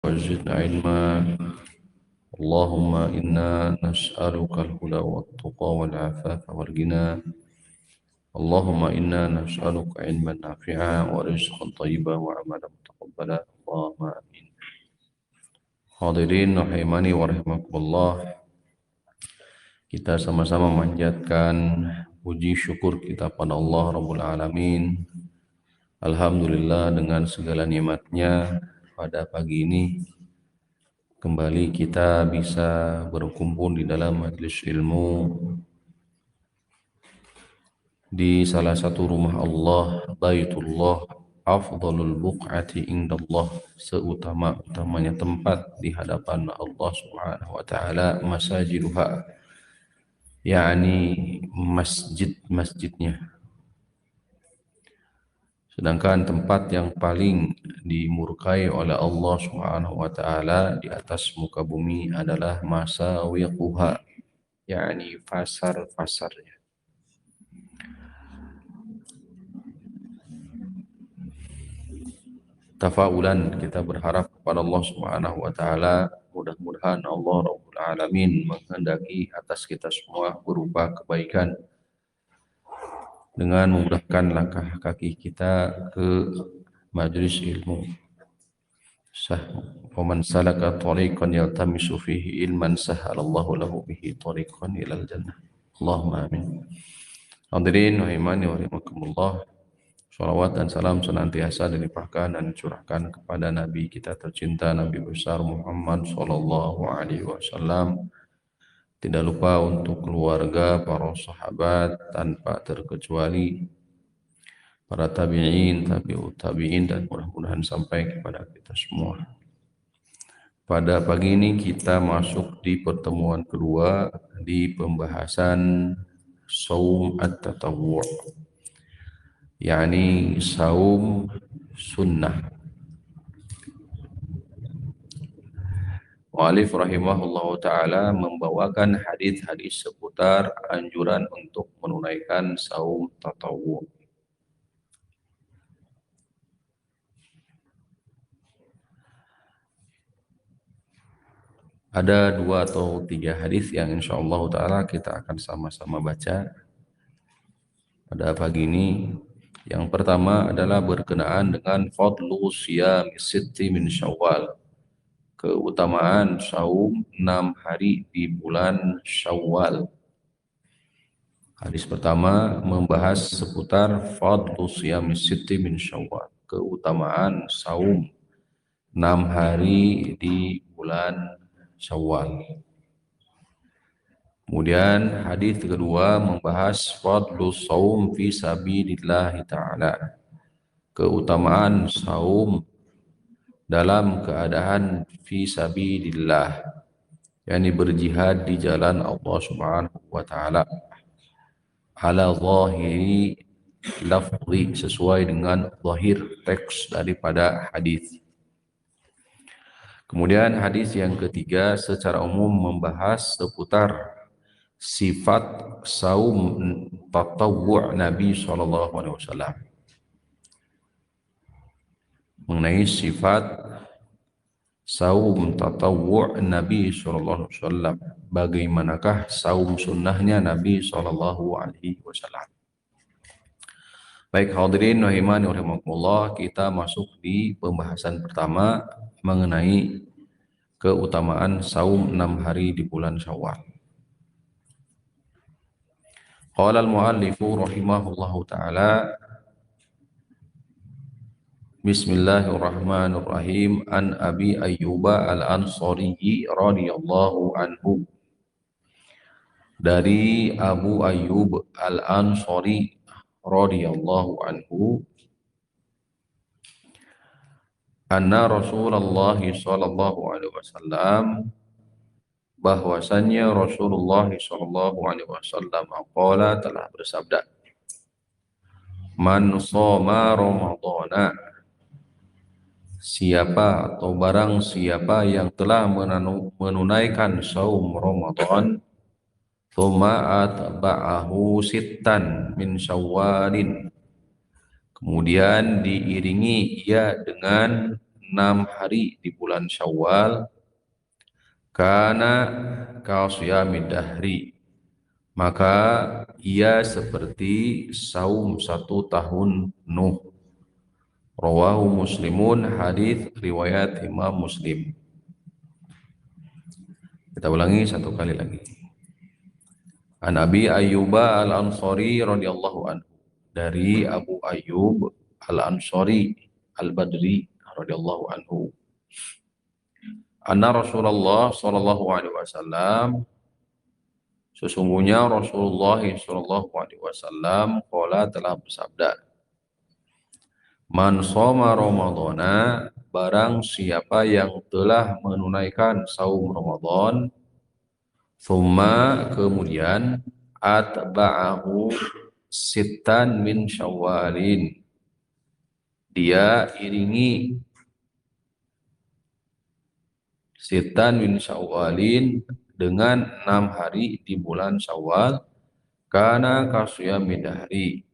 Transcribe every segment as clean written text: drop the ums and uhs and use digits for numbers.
وزدنا علما. اللهم إنا نسألك الهدى والتقى والعفاف والغنى. اللهم إنا نسألك علما نافعا ورزقا طيبا وعملا متقبلا. اللهم آمين. Hadirin rahimani wa rahimakumullah. Kita sama-sama memanjatkan puji syukur kita pada Allah Rabbul Alamin. Alhamdulillah dengan segala nikmatnya pada pagi ini kembali kita bisa berkumpul di dalam majelis ilmu di salah satu rumah Allah, Baitullah, afdalul buq'ati indallah, seutama-utamanya tempat di hadapan Allah Subhanahu wa taala, masajiduha, yakni masjid-masjidnya. Sedangkan tempat yang paling dimurkai oleh Allah Subhanahu wa taala di atas muka bumi adalah masawiquha, yakni pasar-pasarnya. Tafaulan, kita berharap kepada Allah Subhanahu wa taala, mudah-mudahan Allah Rabbul Alamin menghendaki atas kita semua berupa kebaikan dengan memudahkan langkah kaki kita ke majlis ilmu. Waman salaka tariqan yaltamisu fihi ilman sahhalallahu lahu bihi tariqan ilal jannah. Allahumma amin. Hadirin rahimani wa rahimakumullah. Salawat dan salam senantiasa dilimpahkan dan dicurahkan kepada Nabi kita tercinta, Nabi besar Muhammad sallallahu alaihi wasallam. Tidak lupa untuk keluarga, para sahabat, tanpa terkecuali para tabi'in, tabi'ut tabi'in, dan mudah-mudahan sampai kepada kita semua. Pada pagi ini kita masuk di pertemuan kedua di pembahasan saum at-tatawwu', yakni saum sunnah. Mu'alif rahimahullah ta'ala membawakan hadis-hadis seputar anjuran untuk menunaikan saum tatawwu'. Ada 2 atau 3 hadis yang insyaallah ta'ala kita akan sama-sama baca pada pagi ini. Yang pertama adalah berkenaan dengan fadlu siyam sitti min Syawal, keutamaan saum 6 hari di bulan Syawal. Hadis pertama membahas seputar fadlu siyam sitti min Syawal, keutamaan saum 6 hari di bulan Syawal. Kemudian hadis kedua membahas fadlu saum fi sabilillah ta'ala, keutamaan saum dalam keadaan fi sabilillah, yakni berjihad di jalan Allah Subhanahu wa taala, ala zahiri lafzi, sesuai dengan zahir teks daripada hadis. Kemudian hadis yang ketiga secara umum membahas seputar sifat saum tatawwu' Nabi SAW, mengenai sifat saum tatawwu' Nabi SAW, bagaimanakah saum sunnahnya Nabi SAW. Baik hadirin rahimani wa rahimakumullah, kita masuk di pembahasan pertama mengenai keutamaan saum 6 hari di bulan Syawal. Qala al-muallifu rahimahullahu ta'ala, bismillahirrahmanirrahim, an Abi Ayyuba al-Ansari radhiyallahu anhu, dari Abu Ayyub al-Ansari radhiyallahu anhu, anna Rasulullah sallallahu alaihi wasallam, bahwasannya Rasulullah sallallahu alaihi wasallam qala, telah bersabda, man shoma ramadhana, siapa atau barang siapa yang telah menunaikan saum Ramadan, thumma atba'ahu sittan min Syawalin, kemudian diiringi ia dengan 6 hari di bulan Syawal, kana kausiyamid dahri, maka ia seperti saum 1 tahun penuh. Rawahu Muslimun, hadis riwayat Imam Muslim. Kita ulangi 1 kali lagi. An Abi Ayyub Al-Ansari radhiyallahu anhu, dari Abu Ayyub Al-Ansari Al-Badri radhiyallahu anhu, anna Rasulullah sallallahu alaihi wasallam, sesungguhnya Rasulullah sallallahu alaihi wasallam qala, telah bersabda, man shoma ramadhana, barang siapa yang telah menunaikan saum Ramadan, thumma, kemudian, atba'ahu sittan min syawalin, dia iringi sittan min syawalin dengan 6 hari di bulan Syawal, kana kasiyamid dahri,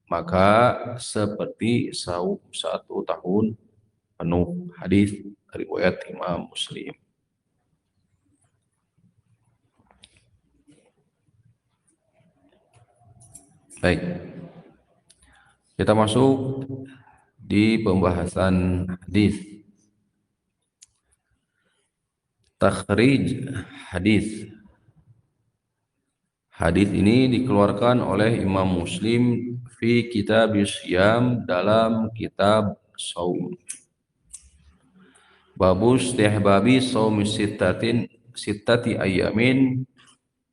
maka seperti saum 1 tahun penuh. Hadis riwayat Imam Muslim. Baik, kita masuk di pembahasan hadis. Takhrij hadis. Hadis ini dikeluarkan oleh Imam Muslim fi kitab Syiyam, dalam kitab saum. Babus istihbabi saum sittati ayamin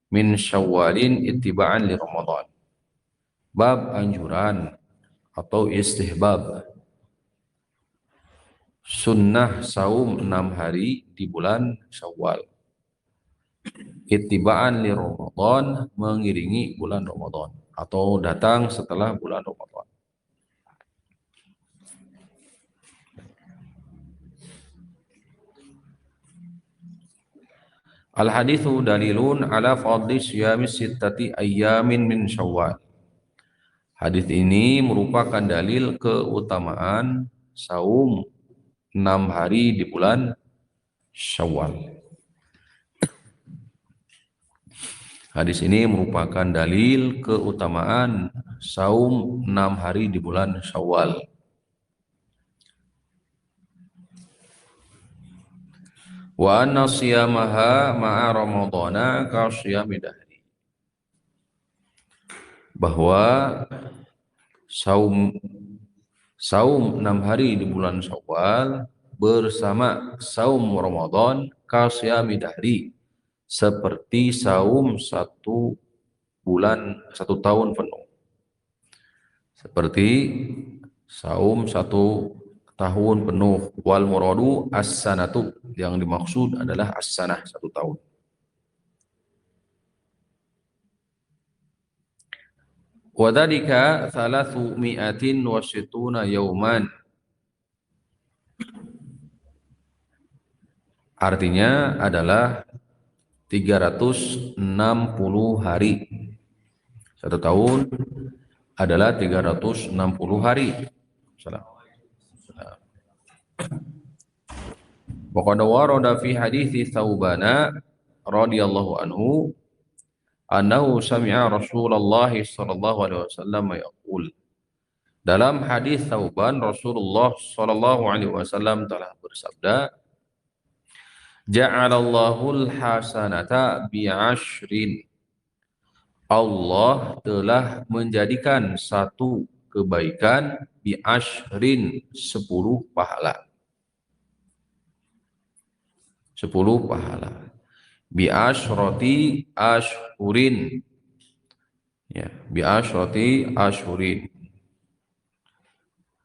min Syawalin ittiba'an li Ramadan. Bab anjuran atau istihbab sunnah saum 6 hari di bulan Syawal, ittiba'an li Ramadan, mengiringi bulan Ramadan atau datang setelah bulan Ramadan. Al-hadithu dalilun ala fadli siyami sittati ayyamin min Syawal. Hadis ini merupakan dalil keutamaan saum 6 hari di bulan Syawal. Hadis ini merupakan dalil keutamaan saum 6 hari di bulan Syawal. Wa anna siyamaha ma'a ramadhana ka siyamid dahri, bahwa saum 6 hari di bulan Syawal bersama saum Ramadan ka siyamid dahri, seperti saum 1 tahun penuh. Seperti saum 1 tahun penuh. Wal muradu as-sanatu, yang dimaksud adalah as-sanah, 1 tahun. Wa dzalika 360 yauman, artinya adalah 360 hari. 1 tahun adalah 360 hari. Salam. Wa qad warada fi hadithi Tsawbana radhiyallahu anhu annahu sami'a Rasulullah sallallahu alaihi wasallam yaqul, dalam hadis Tsawban, Rasulullah sallallahu alaihi wasallam telah bersabda, ja'alallahul hasanata bi'ashrin, Allah telah menjadikan 1 kebaikan bi'ashrin, 10 pahala. 10 pahala. Bi'ashrati ashhurin, ya, bi'ashrati ashhurin,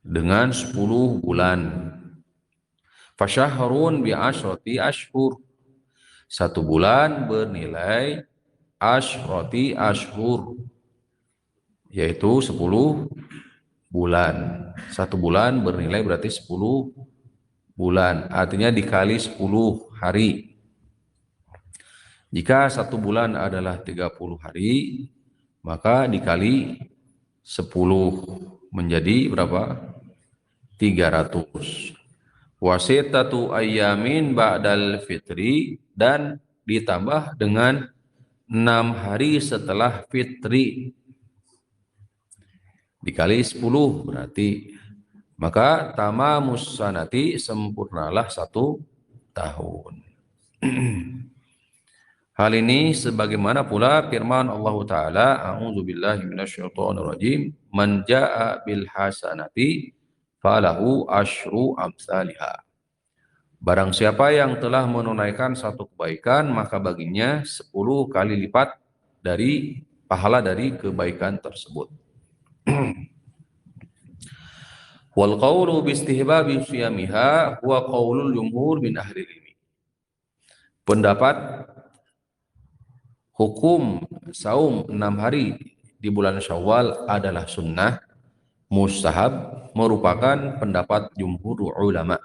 dengan 10 bulan. Fasyahrun bi'ashrati ashhur, 1 bulan bernilai ashrati ashhur, yaitu 10 bulan. 1 bulan bernilai berarti 10 bulan, artinya dikali 10 hari. Jika 1 bulan adalah 30 hari, maka dikali 10 menjadi berapa? 300. Wasitatu ayyamin ba'dal fitri, dan ditambah dengan 6 hari setelah fitri dikali 10 berarti, maka tamamus sanati, sempurnalah 1 tahun. Hal ini sebagaimana pula firman Allah Ta'ala, a'udzubillahi minasyaitonirrajim, man jaa'a bil hasanati falahu asyru amsalihha. Barang siapa yang telah menunaikan 1 kebaikan, maka baginya 10 kali lipat dari pahala dari kebaikan tersebut. Wal qawlu bi istihbabi siyamiha huwa qawlul jumhur min ahli ilmi. Pendapat hukum saum 6 hari di bulan Syawal adalah sunnah, mustahab, merupakan pendapat jumhur ulama.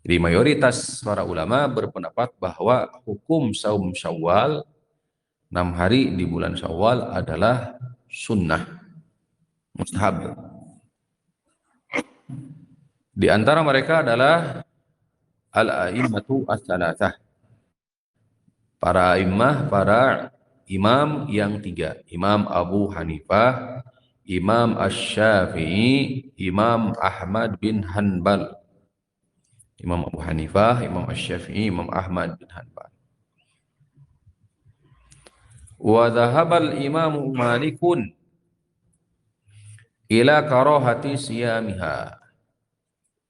Jadi mayoritas para ulama berpendapat bahwa hukum saum Syawal 6 hari di bulan Syawal adalah sunnah, mustahab. Di antara mereka adalah al-a'immatu as-salasah, para a'immah, para imam yang 3, Imam Abu Hanifah, Imam Asy-Syafi'i, Imam Ahmad bin Hanbal. Imam Abu Hanifah, Imam Asy-Syafi'i, Imam Ahmad bin Hanbal. Wa dhahabal Imam Malikun ila karahati siyamiha.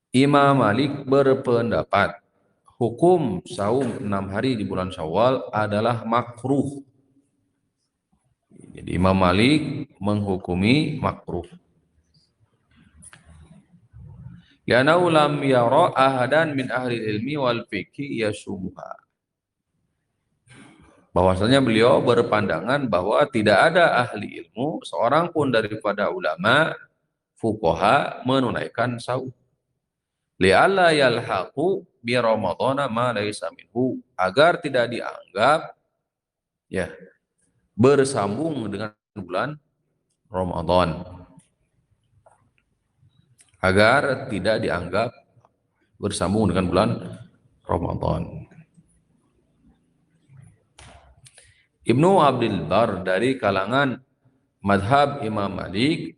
Imam Malik berpendapat hukum saum 6 hari di bulan Syawal adalah makruh. Jadi Imam Malik menghukumi makruh. Li'annahu lam yara ahadan min ahli ilmi wal fiqhi yasumuha. Bahwasanya beliau berpandangan bahwa tidak ada ahli ilmu seorang pun daripada ulama fuqaha menunaikan saum. Li'alla yalhaqu bi ramadhana ma laysa minhu, agar tidak dianggap ya bersambung dengan bulan Ramadan. Agar tidak dianggap bersambung dengan bulan Ramadan. Ibnu Abdul Bar dari kalangan madhab Imam Malik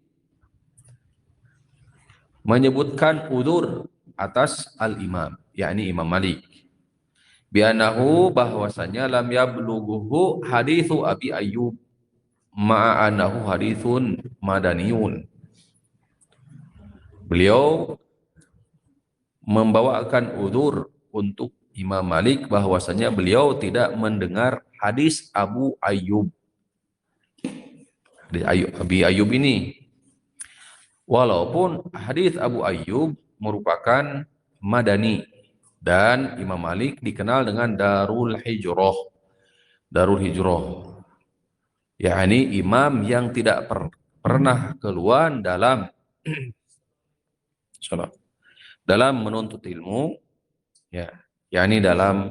menyebutkan udzur atas al-imam, yakni Imam Malik, bi'annahu, bahwasanya lam yablughuhu hadithu Abi Ayyub ma'anahu hadithun madaniyun. Beliau membawakan udzur untuk Imam Malik bahwasanya beliau tidak mendengar hadis Abu Ayyub. Abi Ayyub ini, walaupun hadis Abu Ayyub merupakan madani, dan Imam Malik dikenal dengan Darul Hijrah. Darul Hijrah, yakni imam yang tidak pernah keluar dalam dalam menuntut ilmu, ya, yakni dalam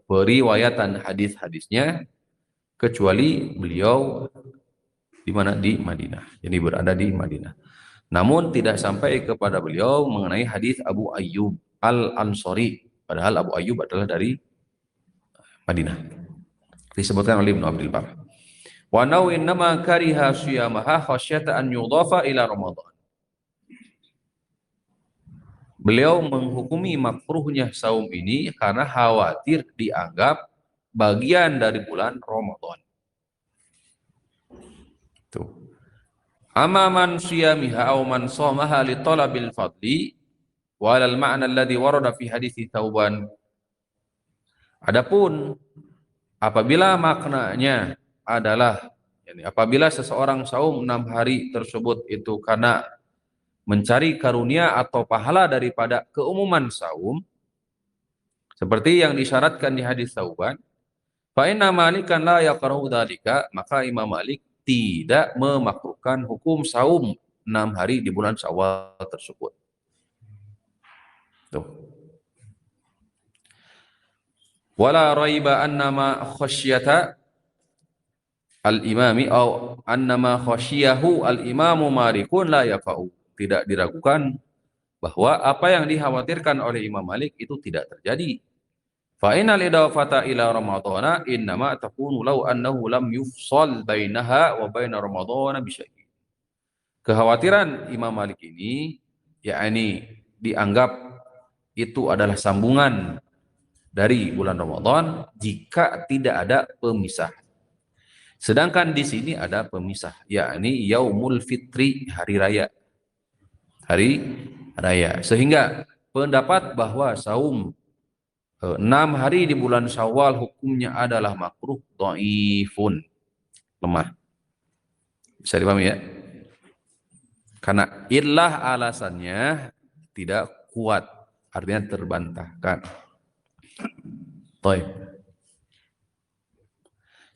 periwayatan hadis-hadisnya, kecuali beliau di mana, di Madinah. Jadi berada di Madinah. Namun tidak sampai kepada beliau mengenai hadis Abu Ayyub Al-Ansari, padahal Abu Ayyub adalah dari Madinah. Disebutkan oleh Ibnu Abdul Bar. Wa nau innama kariha siyamaha khasyata an yudhafa ila Ramadan. Beliau menghukumi makruhnya saum ini karena khawatir dianggap bagian dari bulan Ramadan. Tuh. Amma man siyamiha aw man shamaha li talabil fadli wa alal ma'na alladhi warada fi hadits Tsauban. Adapun apabila maknanya adalah, yani apabila seseorang saum 6 hari tersebut itu karena mencari karunia atau pahala daripada keumuman saum, seperti yang disyaratkan di hadis Tsauban, fa inna Malikan la yaqrahu dzalika, maka Imam Malik tidak memakruhkan hukum saum 6 hari di bulan Syawal tersebut. Tuh. Wala raiba annama khasyata al-imami aw annama khasyiyahu al-imamu Malikun la yaqau. Tidak diragukan bahwa apa yang dikhawatirkan oleh Imam Malik itu tidak terjadi. Fa innal idafata ila ramadhana innama takunu law annahu lam yufsal bainaha wa baina ramadhana bi syai'. Kekhawatiran Imam Malik ini yakni dianggap itu adalah sambungan dari bulan Ramadan jika tidak ada pemisah. Sedangkan di sini ada pemisah, yakni Yaumul Fitri, hari raya. Hari raya. Sehingga pendapat bahwa saum 6 hari di bulan Syawal hukumnya adalah makruh, dhaifun, lemah. Bisa dipahami ya? Karena illah alasannya tidak kuat, artinya terbantahkan. Baik.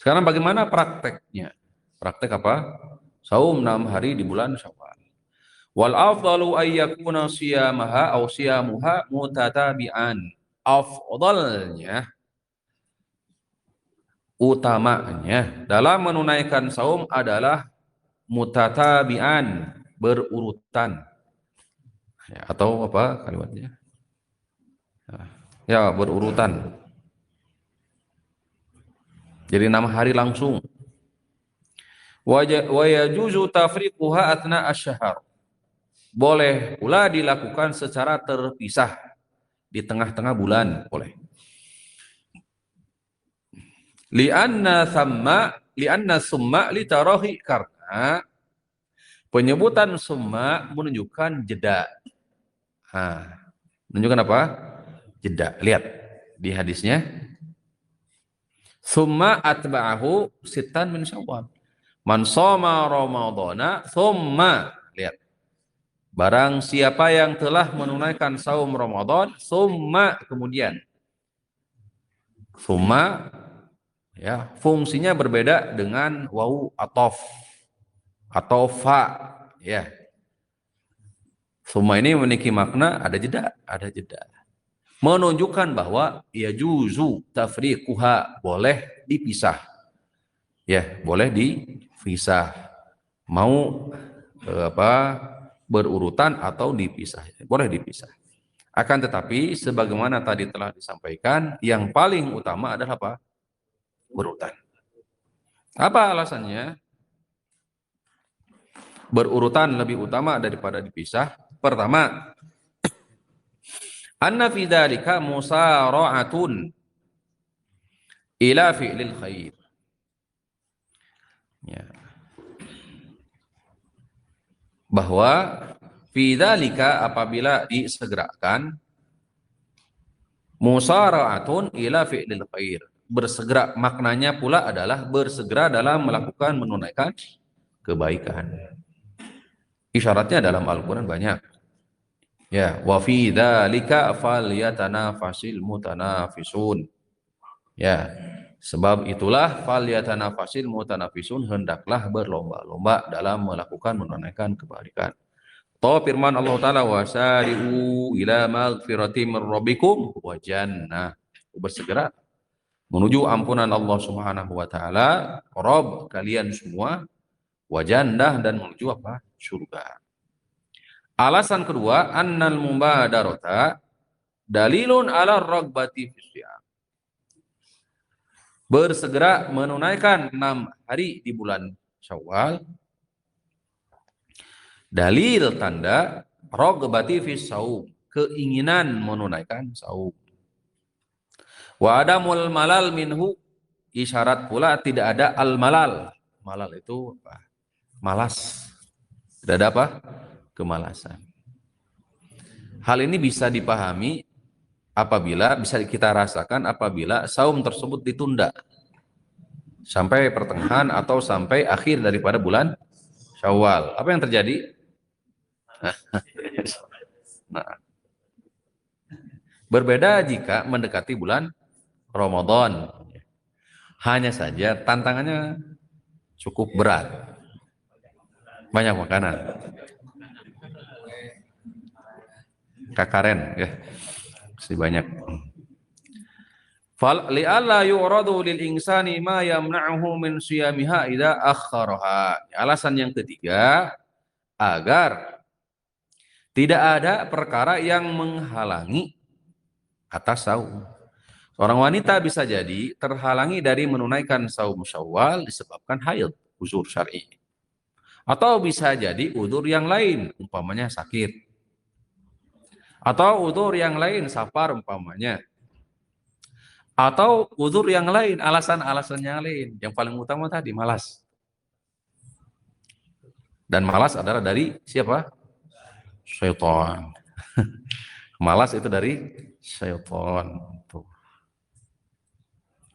Sekarang bagaimana prakteknya? Praktek apa? Saum 6 hari di bulan Syawal. Wal afdalu ay yakuna siyamaha aw siyamuha mutatabi'an. Afdalnya, utamanya dalam menunaikan saum adalah mutatabi'an, berurutan. Ya, atau apa kalimatnya? Ya, berurutan. Jadi 6 hari langsung. Wa yajuzu tafriquha athna asy-syahr. Boleh pula dilakukan secara terpisah di tengah-tengah bulan, boleh. Lianna summa litarahi, karena penyebutan summa menunjukkan jeda. Menunjukkan apa? Jeda. Lihat di hadisnya. Summa atba'ahu sittan min Syawal. Man shoma Ramadhana summa. Lihat. Barang siapa yang telah menunaikan saum Ramadan, summa, kemudian. Summa ya, fungsinya berbeda dengan wawu atof atau fa, ya. Summa ini memiliki makna ada jeda, menunjukkan bahwa ya juzu tafriquha, boleh dipisah, ya, boleh dipisah, mau berurutan atau dipisah, boleh dipisah. Akan tetapi sebagaimana tadi telah disampaikan, yang paling utama adalah apa? Berurutan. Apa alasannya? Berurutan lebih utama daripada dipisah. Pertama, anna fi dzalika musara'atun ila fi'lil khair. Ya. Bahwa fi dzalika, apabila disegerakan, musara'atun ila fi'lil khair, bersegera, maknanya pula adalah bersegera dalam melakukan, menunaikan kebaikan. Isyaratnya dalam Al-Quran banyak. Ya, wa fi dzalika falyatanafasil mutanafisun. Ya, sebab itulah falyatanafasil mutanafisun, hendaklah berlomba-lomba dalam melakukan, menunaikan kebaikan. Tahu firman Allah Ta'ala, wasari'u ila maghfirati min rabbikum wa jannah. Bersegera menuju ampunan Allah Subhanahu wa taala, Rabb kalian semua, wa jannah, dan menuju apa? Surga. Alasan kedua, annal mubadarata dalilun ala ragbati fisyam. Bersegera menunaikan 6 hari di bulan Syawal, dalil tanda ragbati fisaum, keinginan menunaikan saum. Wa adamul malal minhu, isyarat pula tidak ada al-malal. Malal itu apa? Malas. Tidak ada apa? Kemalasan. Hal ini bisa dipahami apabila, bisa kita rasakan apabila saum tersebut ditunda sampai pertengahan atau sampai akhir daripada bulan Syawal. Apa yang terjadi? Nah, berbeda jika mendekati bulan Ramadan. Hanya saja tantangannya cukup berat. Banyak makanan. Kakaren, ya. Masih banyak. Fal li'alla yu'radu lil insani ma yamna'uhu min siyamiha idza akhkharaha. Alasan yang ketiga, agar Tidak ada perkara yang menghalangi atas saum. Seorang wanita bisa jadi terhalangi dari menunaikan saum Syawal disebabkan haid, uzur syar'i. Atau bisa jadi uzur yang lain, umpamanya sakit. Atau uzur yang lain, safar umpamanya. Atau uzur yang lain, alasan-alasannya lain. Yang paling utama tadi malas. Dan malas adalah dari siapa? Syaitan. Malas itu dari syaitan. Tuh.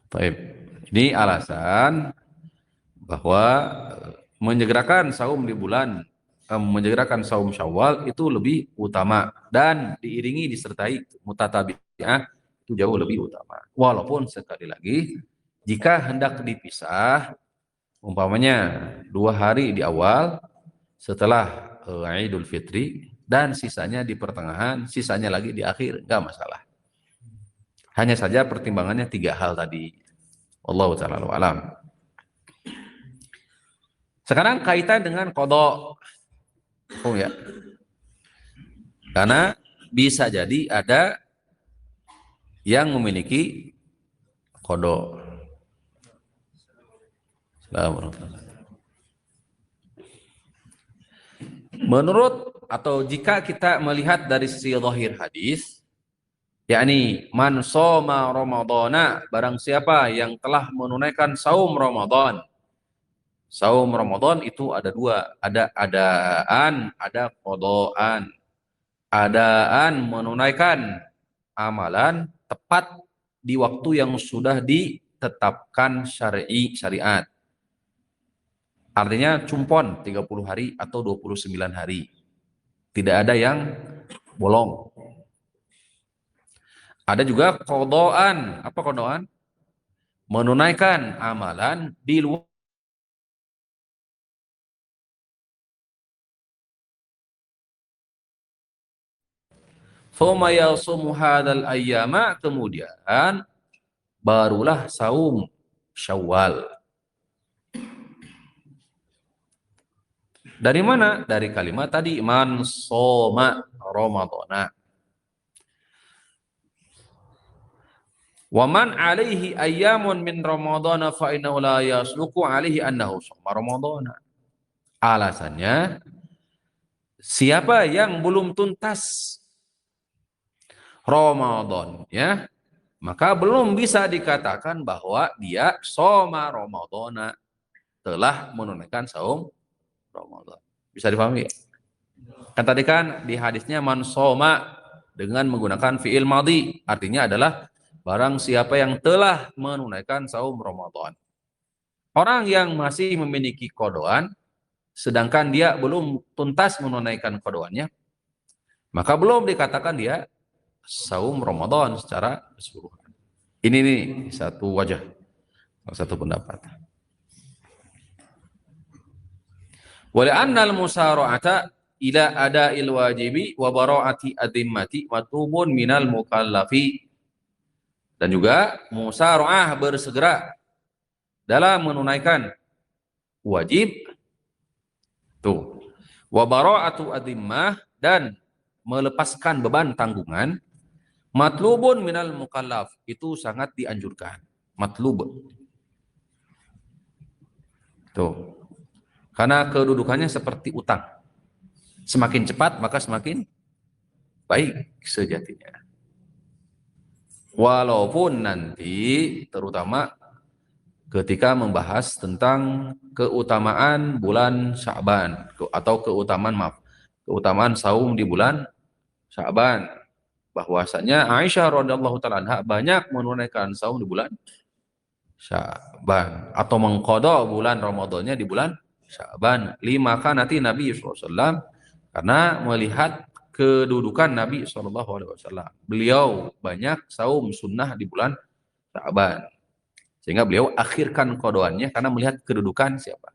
Baik. Ini alasan bahwa menyegerakan saum di bulan menyegerakan saum Syawal itu lebih utama dan diiringi disertai mutatabi'ah itu jauh lebih utama. Walaupun sekali lagi jika hendak dipisah umpamanya 2 hari di awal setelah Idul Fitri dan sisanya di pertengahan, sisanya lagi di akhir, enggak masalah. Hanya saja pertimbangannya 3 hal tadi. Wallahu ta'ala alam. Sekarang kaitan dengan qada. Oh ya. Karena bisa jadi ada yang memiliki qada. Menurut atau jika kita melihat dari sisi zahir hadis, yakni man shoma ramadhana, barang siapa yang telah menunaikan saum Ramadan. Saum Ramadan itu ada 2, ada adaan, ada qadaan. Adaan menunaikan amalan tepat di waktu yang sudah ditetapkan syariat. Artinya cumpon 30 hari atau 29 hari. Tidak ada yang bolong. Ada juga qadaan. Apa qadaan? Menunaikan amalan di luar thumma yasumu hadzal ayyama, kemudian barulah saum Syawal. Dari mana? Dari kalimat tadi man shoma ramadhana. Wa man alaihi ayyamun min ramadhana fa innahu la yasluku alaihi annahu shoma ramadhana. Alasannya siapa yang belum tuntas Ramadan ya, maka belum bisa dikatakan bahwa dia shoma ramadhana, telah menunaikan saum Ramadan. Bisa dipahami? Kan tadi kan di hadisnya man shoma dengan menggunakan fiil madhi, artinya adalah barang siapa yang telah menunaikan saum Ramadan. Orang yang masih memiliki qadaan sedangkan dia belum tuntas menunaikan qadaannya, maka belum dikatakan dia saum Ramadan secara keseluruhan. Ini nih satu wajah, satu pendapat. Wa annal musara'ata ila ada'il wajibi wa bara'ati adimmati matubun minal mukallafi. Dan juga musara'ah bersegera dalam menunaikan wajib tuh, wa bara'atu adimmah, dan melepaskan beban tanggungan, matlubun minal mukallaf, itu sangat dianjurkan. Matlub tuh, karena kedudukannya seperti utang, semakin cepat maka semakin baik sejatinya. Walaupun nanti terutama ketika membahas tentang keutamaan bulan Sya'ban atau keutamaan saum di bulan Sya'ban, bahwasanya Aisyah radhiyallahu taala anha banyak menunaikan saum di bulan Sya'ban atau mengqada bulan Ramadannya di bulan Sya'ban. Lima kanati Nabi SAW, karena melihat kedudukan Nabi SAW. Beliau banyak saum sunnah di bulan Sya'ban, sehingga beliau akhirkan qadaannya karena melihat kedudukan siapa?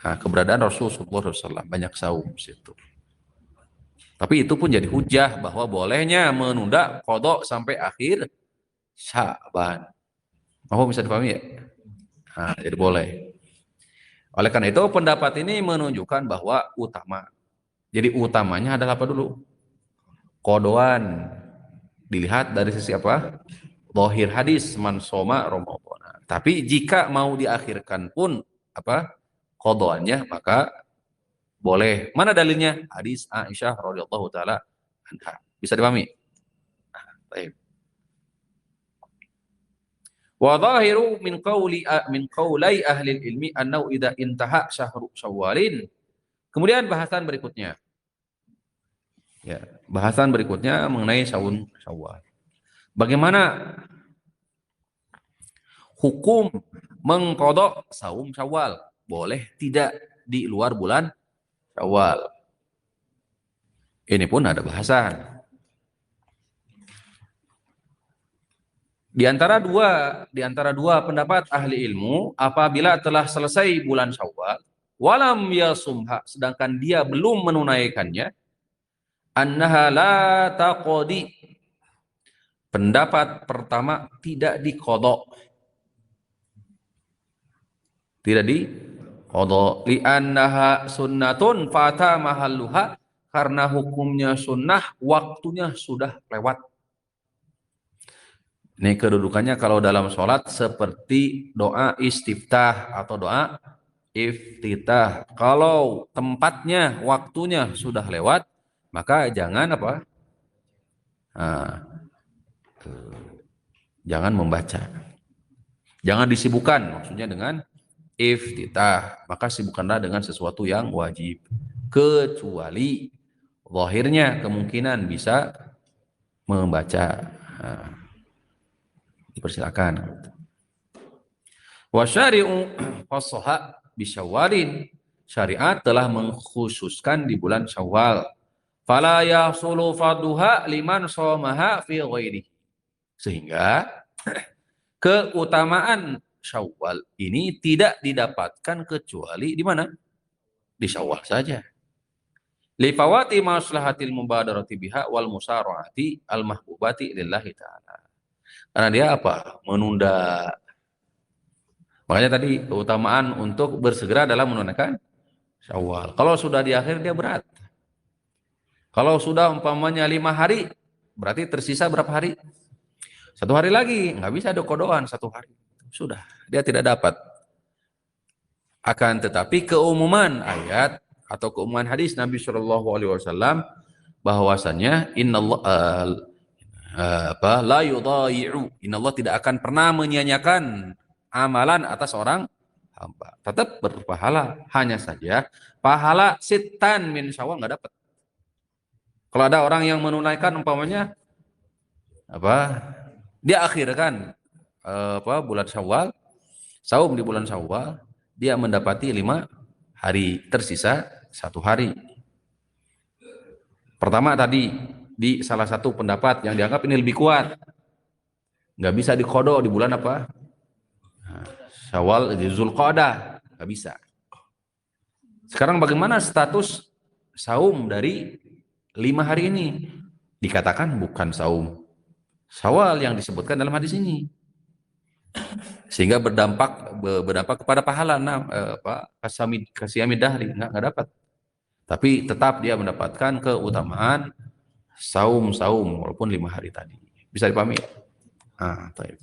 Nah, keberadaan Rasulullah SAW, banyak saum situ. Tapi itu pun jadi hujah bahwa bolehnya menunda qada sampai akhir Sya'ban. Mau bisa dipahami ya? Nah, jadi boleh. Oleh karena itu pendapat ini menunjukkan bahwa utama Jadi utamanya adalah apa dulu? Kodoan. Dilihat dari sisi apa? Zahir hadis man soma Ramadan. Tapi jika mau diakhirkan pun apa? Kodoannya maka boleh. Mana dalilnya? Hadis Aisyah radhiyallahu taala anha. Bisa dipahami? Baik. Wa dhahiru min qaulai ahli ilmi annahu idza intaha syahru syawalin. Kemudian bahasan berikutnya. Ya, bahasan berikutnya mengenai saum Syawal. Bagaimana hukum mengkodok saum Syawal? Boleh tidak di luar bulan Syawal? Ini pun ada bahasan. Di antara dua pendapat ahli ilmu, apabila telah selesai bulan Syawal, walam yasumha, sedangkan dia belum menunaikannya, annaha la taqdi. Pendapat pertama tidak diqadha. Tidak diqadha li'annaha sunnatun fata mahalluha, karena hukumnya sunnah, waktunya sudah lewat. Ini kedudukannya kalau dalam sholat seperti doa istiftah atau doa iftitah. Kalau tempatnya, waktunya sudah lewat, maka jangan apa? Nah, jangan membaca. Jangan disibukkan, maksudnya dengan iftitah. Maka sibukkanlah dengan sesuatu yang wajib. Kecuali zahirnya kemungkinan bisa membaca. Nah, dipersilakan. Wa syari'u fasaha bi Syawalin. Syariat telah mengkhususkan di bulan Syawal. Fala yahsulu fadhuha liman shamaha fi ghairi. Sehingga keutamaan Syawal ini tidak didapatkan kecuali di mana? Di Syawal saja. Li fawati maslahatil mubadarati biha wal musara'ati al mahbubati lillahi ta'ala. Karena dia apa? Menunda. Makanya tadi keutamaan untuk bersegera dalam menunaikan Syawal. Kalau sudah di akhir dia berat. Kalau sudah umpamanya 5 hari, berarti tersisa berapa hari? 1 hari lagi, nggak bisa ada kodoan 1 hari. Sudah, dia tidak dapat. Akan tetapi keumuman ayat atau keumuman hadis Nabi Shallallahu Alaihi Wasallam bahwasannya la yudha'i'u, inallah tidak akan pernah menyia-nyiakan amalan atas orang hamba, tetap berpahala. Hanya saja pahala sitan min Syawal nggak dapat. Kalau ada orang yang menunaikan umpamanya dia akhirkan bulan Syawal, saum di bulan Syawal, dia mendapati 5 hari, tersisa 1 hari. Pertama tadi di salah satu pendapat yang dianggap ini lebih kuat, nggak bisa diqadha di bulan apa? Syawal, di Zulqa'dah, nggak bisa. Sekarang bagaimana status saum dari 5 hari ini? Dikatakan bukan saum Syawal yang disebutkan dalam hadis ini, sehingga berdampak kepada pahala kasyamid dahri, nggak dapat. Tapi tetap dia mendapatkan keutamaan saum walaupun 5 hari tadi. Bisa dipahami? Baik.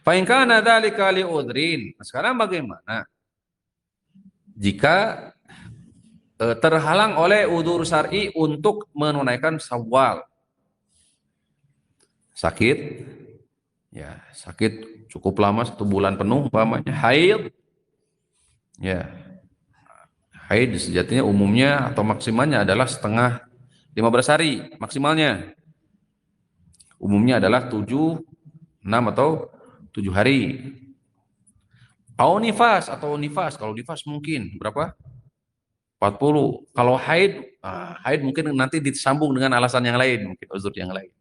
Fa in kana dzalika li udhrin. Sekarang bagaimana jika terhalang oleh udzur syar'i untuk menunaikan Syawal? Sakit, ya sakit cukup lama 1 bulan penuh umpamanya, haid, ya haid sejatinya umumnya atau maksimalnya adalah setengah 15 hari maksimalnya. Umumnya adalah 7, 6 atau 7 hari. Nifas, kalau nifas mungkin berapa? 40. Kalau haid mungkin nanti disambung dengan alasan yang lain, mungkin uzur yang lain.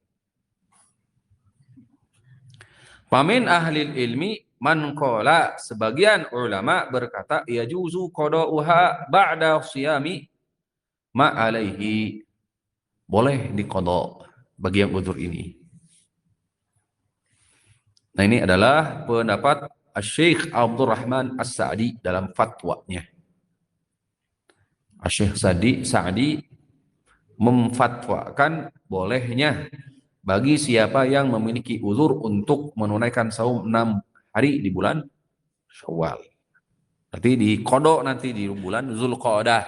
Pamin ahli ilmi man qala, sebagian ulama berkata yajuzu qada'uha ba'da siyami ma alaihi, boleh diqadha bagi yang uzur ini. Nah, ini adalah pendapat Syekh Abdurrahman As-Sa'di dalam fatwanya. Syekh Sa'di memfatwakan bolehnya bagi siapa yang memiliki uzur untuk menunaikan saum 6 hari di bulan Syawal. Berarti dikodok nanti di bulan Zulqa'dah.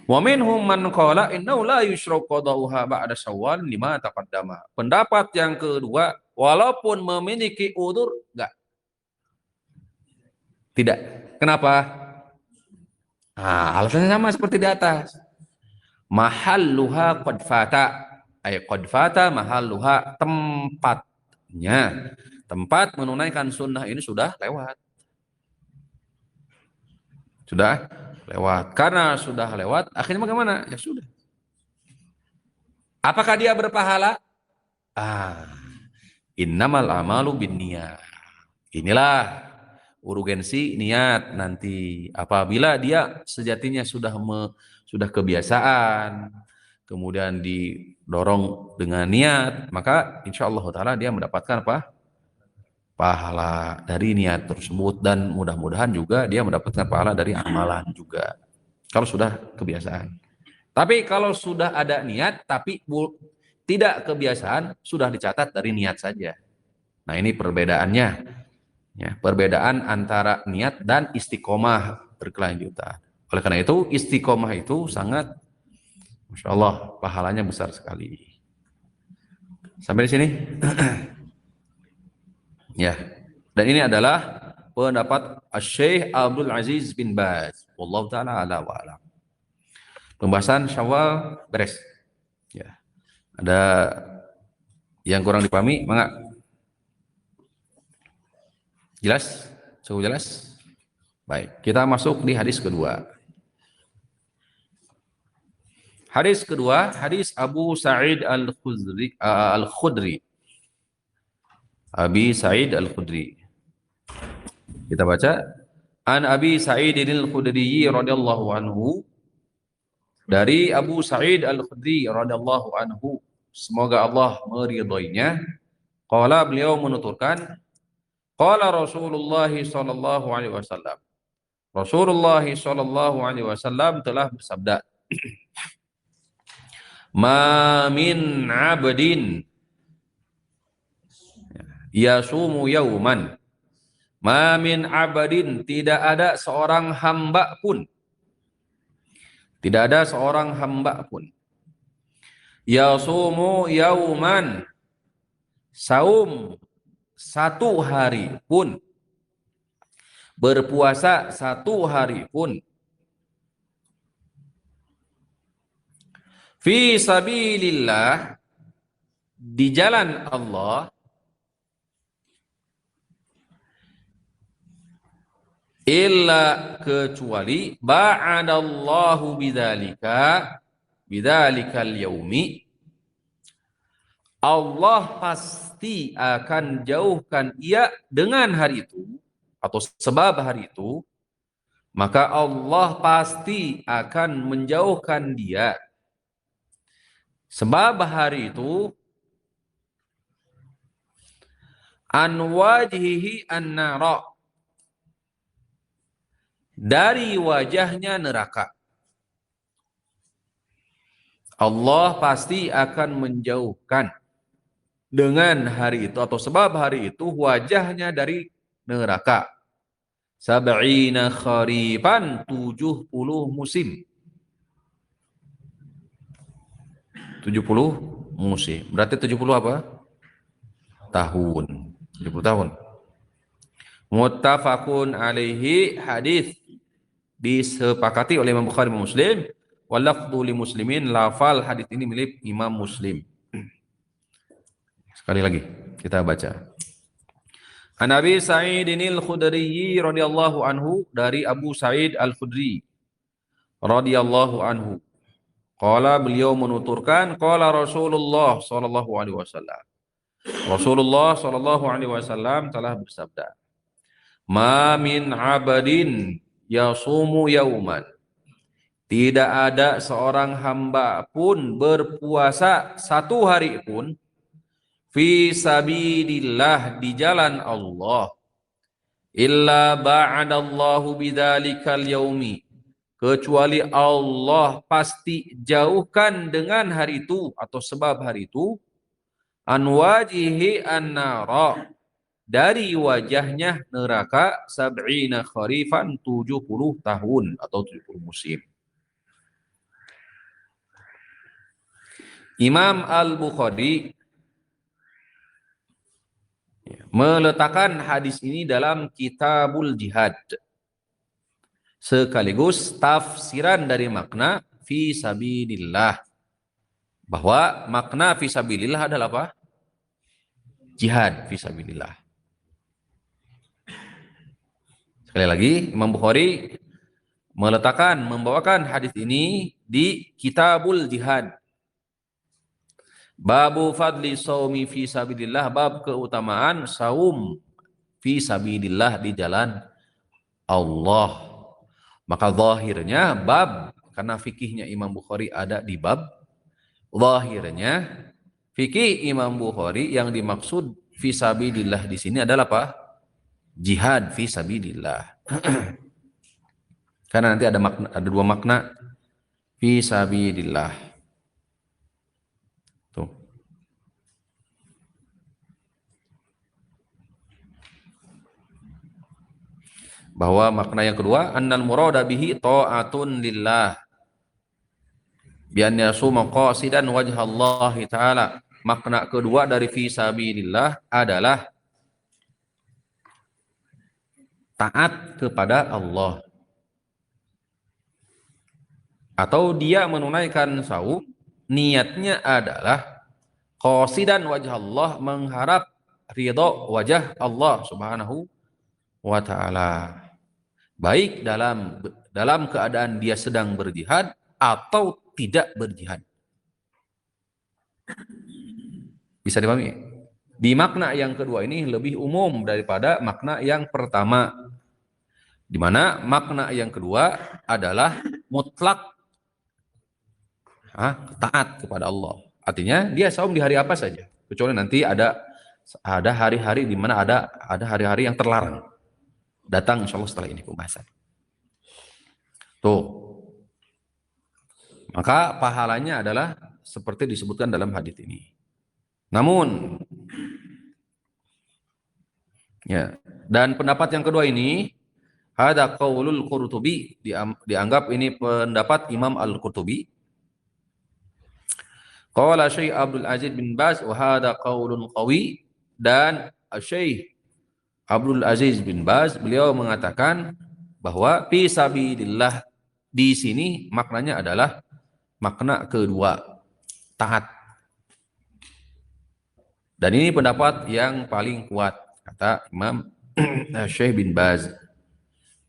Wa minhum man qala innahu la yushrau qada'uha ba'da Syawal lima taqaddama. Pendapat yang kedua, walaupun memiliki uzur tidak. Kenapa? Nah, alasannya sama seperti di atas. Mahalluha qad fata. Qad fata mahalluha, tempatnya. Tempat menunaikan sunnah ini sudah lewat. Sudah lewat. Karena sudah lewat, akhirnya bagaimana? Ya sudah. Apakah dia berpahala? Innamal amalu binniyat. Inilah urgensi niat nanti. Apabila dia sejatinya sudah kebiasaan, kemudian didorong dengan niat, maka insya Allah Ta'ala dia mendapatkan apa? Pahala dari niat tersebut, dan mudah-mudahan juga dia mendapatkan pahala dari amalan juga kalau sudah kebiasaan. Tapi kalau sudah ada niat tapi tidak kebiasaan, sudah dicatat dari niat saja. Nah, ini perbedaannya ya, perbedaan antara niat dan istiqomah berkelanjutan. Oleh karena itu istiqomah itu sangat, Masya Allah, pahalanya besar sekali. Sampai di sini. Ya, dan ini adalah pendapat Syekh Abdul Aziz bin Baz. Wallahu taala ala wa alam. Pembahasan Syawal beres. Ya. Ada yang kurang dipahami, mangga. Jelas? Cukup jelas? Baik, kita masuk di hadis kedua. Hadis kedua, hadis Abu Sa'id Al-Khudri. Abi Sa'id Al-Khudri. Kita baca. An Abi Sa'id Al-Khudri radhiyallahu anhu. Dari Abu Sa'id Al-Khudri radhiyallahu anhu, semoga Allah meridhoinya. Qala, beliau menuturkan, qala Rasulullah sallallahu alaihi wasallam. Rasulullah sallallahu alaihi wasallam telah bersabda, ma min 'abdin yasumu yauman. Ma min 'abdin, tidak ada seorang hamba pun. Tidak ada seorang hamba pun. Yasumu yauman, saum satu hari pun, berpuasa satu hari pun, fi sabilillah, di jalan Allah, illa, kecuali, ba'adallahu bidzalikal yaumi, Allah pasti akan jauhkan ia dengan hari itu, atau sebab hari itu, maka Allah pasti akan menjauhkan dia sebab hari itu, an wajhihi an-nara, dari wajahnya neraka. Allah pasti akan menjauhkan dengan hari itu, atau sebab hari itu, wajahnya dari neraka. Sab'ina kharifan, 70 musim. 70 musim. Berarti 70 apa? Tahun. 70 tahun. Muttafaqun alaihi, hadis disepakati oleh Imam Bukhari dan Muslim. Walafdhu li muslimin, lafal hadis ini milik Imam Muslim. Sekali lagi kita baca. An Abi Sa'id Al-Khudri radhiyallahu anhu, dari Abu Sa'id Al-Khudri radhiyallahu anhu. Qala, beliau menuturkan, qala Rasulullah sallallahu alaihi wasallam. Rasulullah sallallahu alaihi wasallam telah bersabda, ma min 'abdin yasumu yauman, tidak ada seorang hamba pun berpuasa satu hari pun, fi sabilillah, di jalan Allah, illa ba'adallahu bidzalikal yaumi, kecuali Allah pasti jauhkan dengan hari itu atau sebab hari itu an wajihi an-nara, dari wajahnya neraka, sab'ina kharifan, 70 tahun atau 70 musim. Imam Al-Bukhari meletakkan hadis ini dalam Kitabul Jihad sekaligus tafsiran dari makna fi sabilillah, bahwa makna fi sabilillah adalah apa? Jihad fi sabilillah. Sekali lagi, Imam Bukhari membawakan hadis ini di Kitabul Jihad. Babu fadli saumi fi sabilillah, bab keutamaan saum fi sabilillah, di jalan Allah. Maka zahirnya bab, karena fikihnya Imam Bukhari ada di bab, zahirnya fikih Imam Bukhari yang dimaksud fi sabilillah di sini adalah apa? Jihad fi sabilillah. Karena nanti ada dua makna fi sabilillah. Tuh. Bahwa makna yang kedua, annal murada bihi ta'atun lillah bi an yasuma qasidan wajhallahi ta'ala. Makna kedua dari fi sabilillah adalah taat kepada Allah, atau dia menunaikan saum niatnya adalah qasidan wajah Allah, mengharap ridho wajah Allah subhanahu wa ta'ala, baik dalam keadaan dia sedang berjihad atau tidak berjihad. Bisa dipahami? Di makna yang kedua ini lebih umum daripada makna yang pertama, di mana makna yang kedua adalah mutlak taat kepada Allah. Artinya dia saum di hari apa saja, kecuali nanti ada hari-hari di mana ada hari-hari yang terlarang. Datang insya Allah setelah ini pembahasan. Tuh. Maka pahalanya adalah seperti disebutkan dalam hadis ini. Namun, ya, dan pendapat yang kedua ini, ada qaulul Qurtubi, dianggap ini pendapat Imam Al-Qurtubi. Qala Syekh Abdul Aziz bin Baz wa hada qaulun qawi, dan Syekh Abdul Aziz bin Baz beliau mengatakan bahwa fi sabilillah di sini maknanya adalah makna kedua, taat. Dan ini pendapat yang paling kuat kata Imam Syekh bin Baz,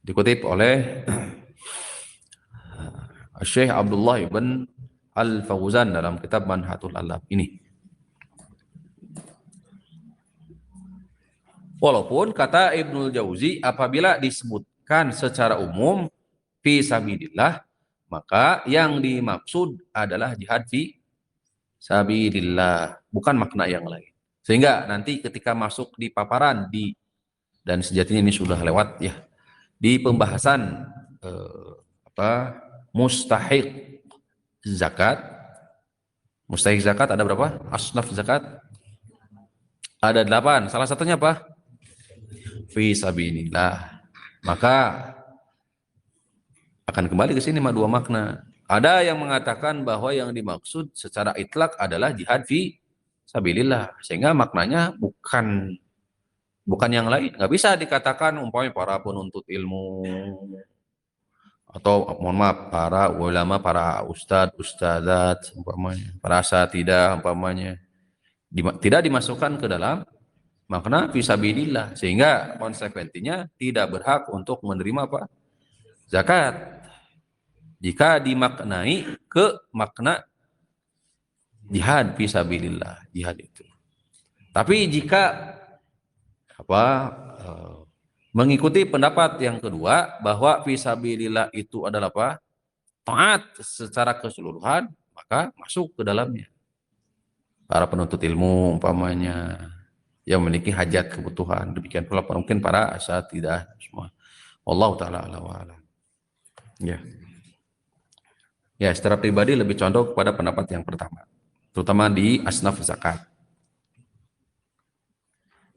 dikutip oleh Syekh Abdullah ibn Al-Fauzan dalam kitab Manhatul Alab ini. Walaupun kata Ibnul Jauzi, apabila disebutkan secara umum fi sabilillah, maka yang dimaksud adalah jihad fi sabilillah, bukan makna yang lain. Sehingga nanti ketika masuk di paparan dan sejatinya ini sudah lewat ya, di pembahasan mustahik zakat. Mustahik zakat ada berapa? Asnaf zakat ada 8. Salah satunya apa? Fi sabilillah. Maka akan kembali ke sini dua makna. Ada yang mengatakan bahwa yang dimaksud secara itlak adalah jihad fi sabilillah, sehingga maknanya bukan yang lain. Nggak bisa dikatakan umpamanya para penuntut ilmu atau mohon maaf para ulama, para ustadzat umpamanya, para asatidah umpamanya, tidak dimasukkan ke dalam makna fi sabilillah, sehingga konsekuensinya tidak berhak untuk menerima apa? Zakat. Jika dimaknai ke makna jihad fi sabilillah, jihad itu. Tapi jika mengikuti pendapat yang kedua bahwa fi sabilillah itu adalah apa? Taat secara keseluruhan, maka masuk ke dalamnya para penuntut ilmu umpamanya yang memiliki hajat kebutuhan, demikian pula mungkin para asatidah semua. Allah taala ala wa ala. Ya. Ya, secara pribadi lebih condong kepada pendapat yang pertama, terutama di asnaf zakat,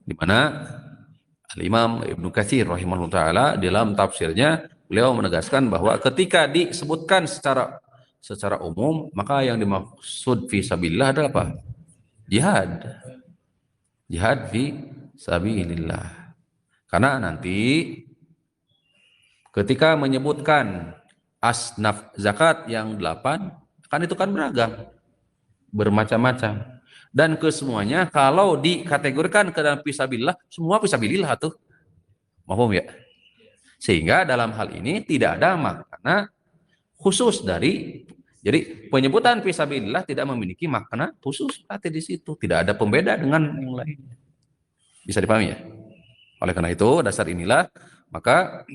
di mana Al-Imam Ibnu Katsir rahimahullah taala dalam tafsirnya beliau menegaskan bahwa ketika disebutkan secara umum, maka yang dimaksud fi sabilillah adalah apa? Jihad. Jihad fi sabilillah. Karena nanti ketika menyebutkan asnaf zakat yang 8, kan itu kan beragam, bermacam-macam. Dan kesemuanya kalau dikategorikan ke dalam fisabilillah, semua fisabilillah tuh. Mahfum ya? Sehingga dalam hal ini tidak ada makna khusus dari, jadi penyebutan fisabilillah tidak memiliki makna khusus berarti di situ. Tidak ada pembeda dengan yang lain. Bisa dipahami ya? Oleh karena itu, dasar inilah maka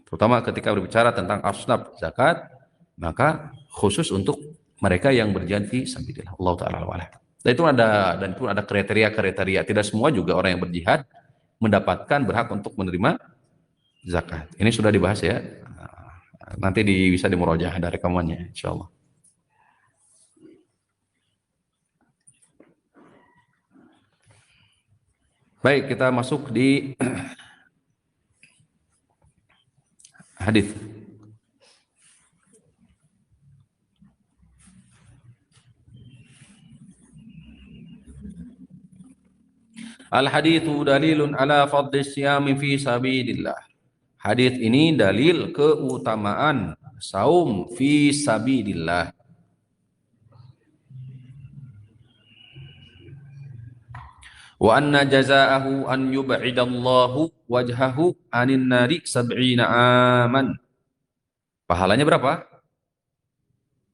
terutama ketika berbicara tentang asnaf zakat, maka khusus untuk mereka yang berjihad fi sabilillah. Allah taala wa'ala. Dan itu ada kriteria-kriteria. Tidak semua juga orang yang berjihad mendapatkan berhak untuk menerima zakat. Ini sudah dibahas ya. Nanti bisa dimurojaah ada rekamannya insyaallah. Baik, kita masuk di hadis. Al-haditsu dalilun ala fadli siyami fi sabilillah. Hadis ini dalil keutamaan saum fi sabilillah. Wa anna jazaahu an yub'idallahu wajhahu anin nari sab'ina aman. Pahalanya berapa?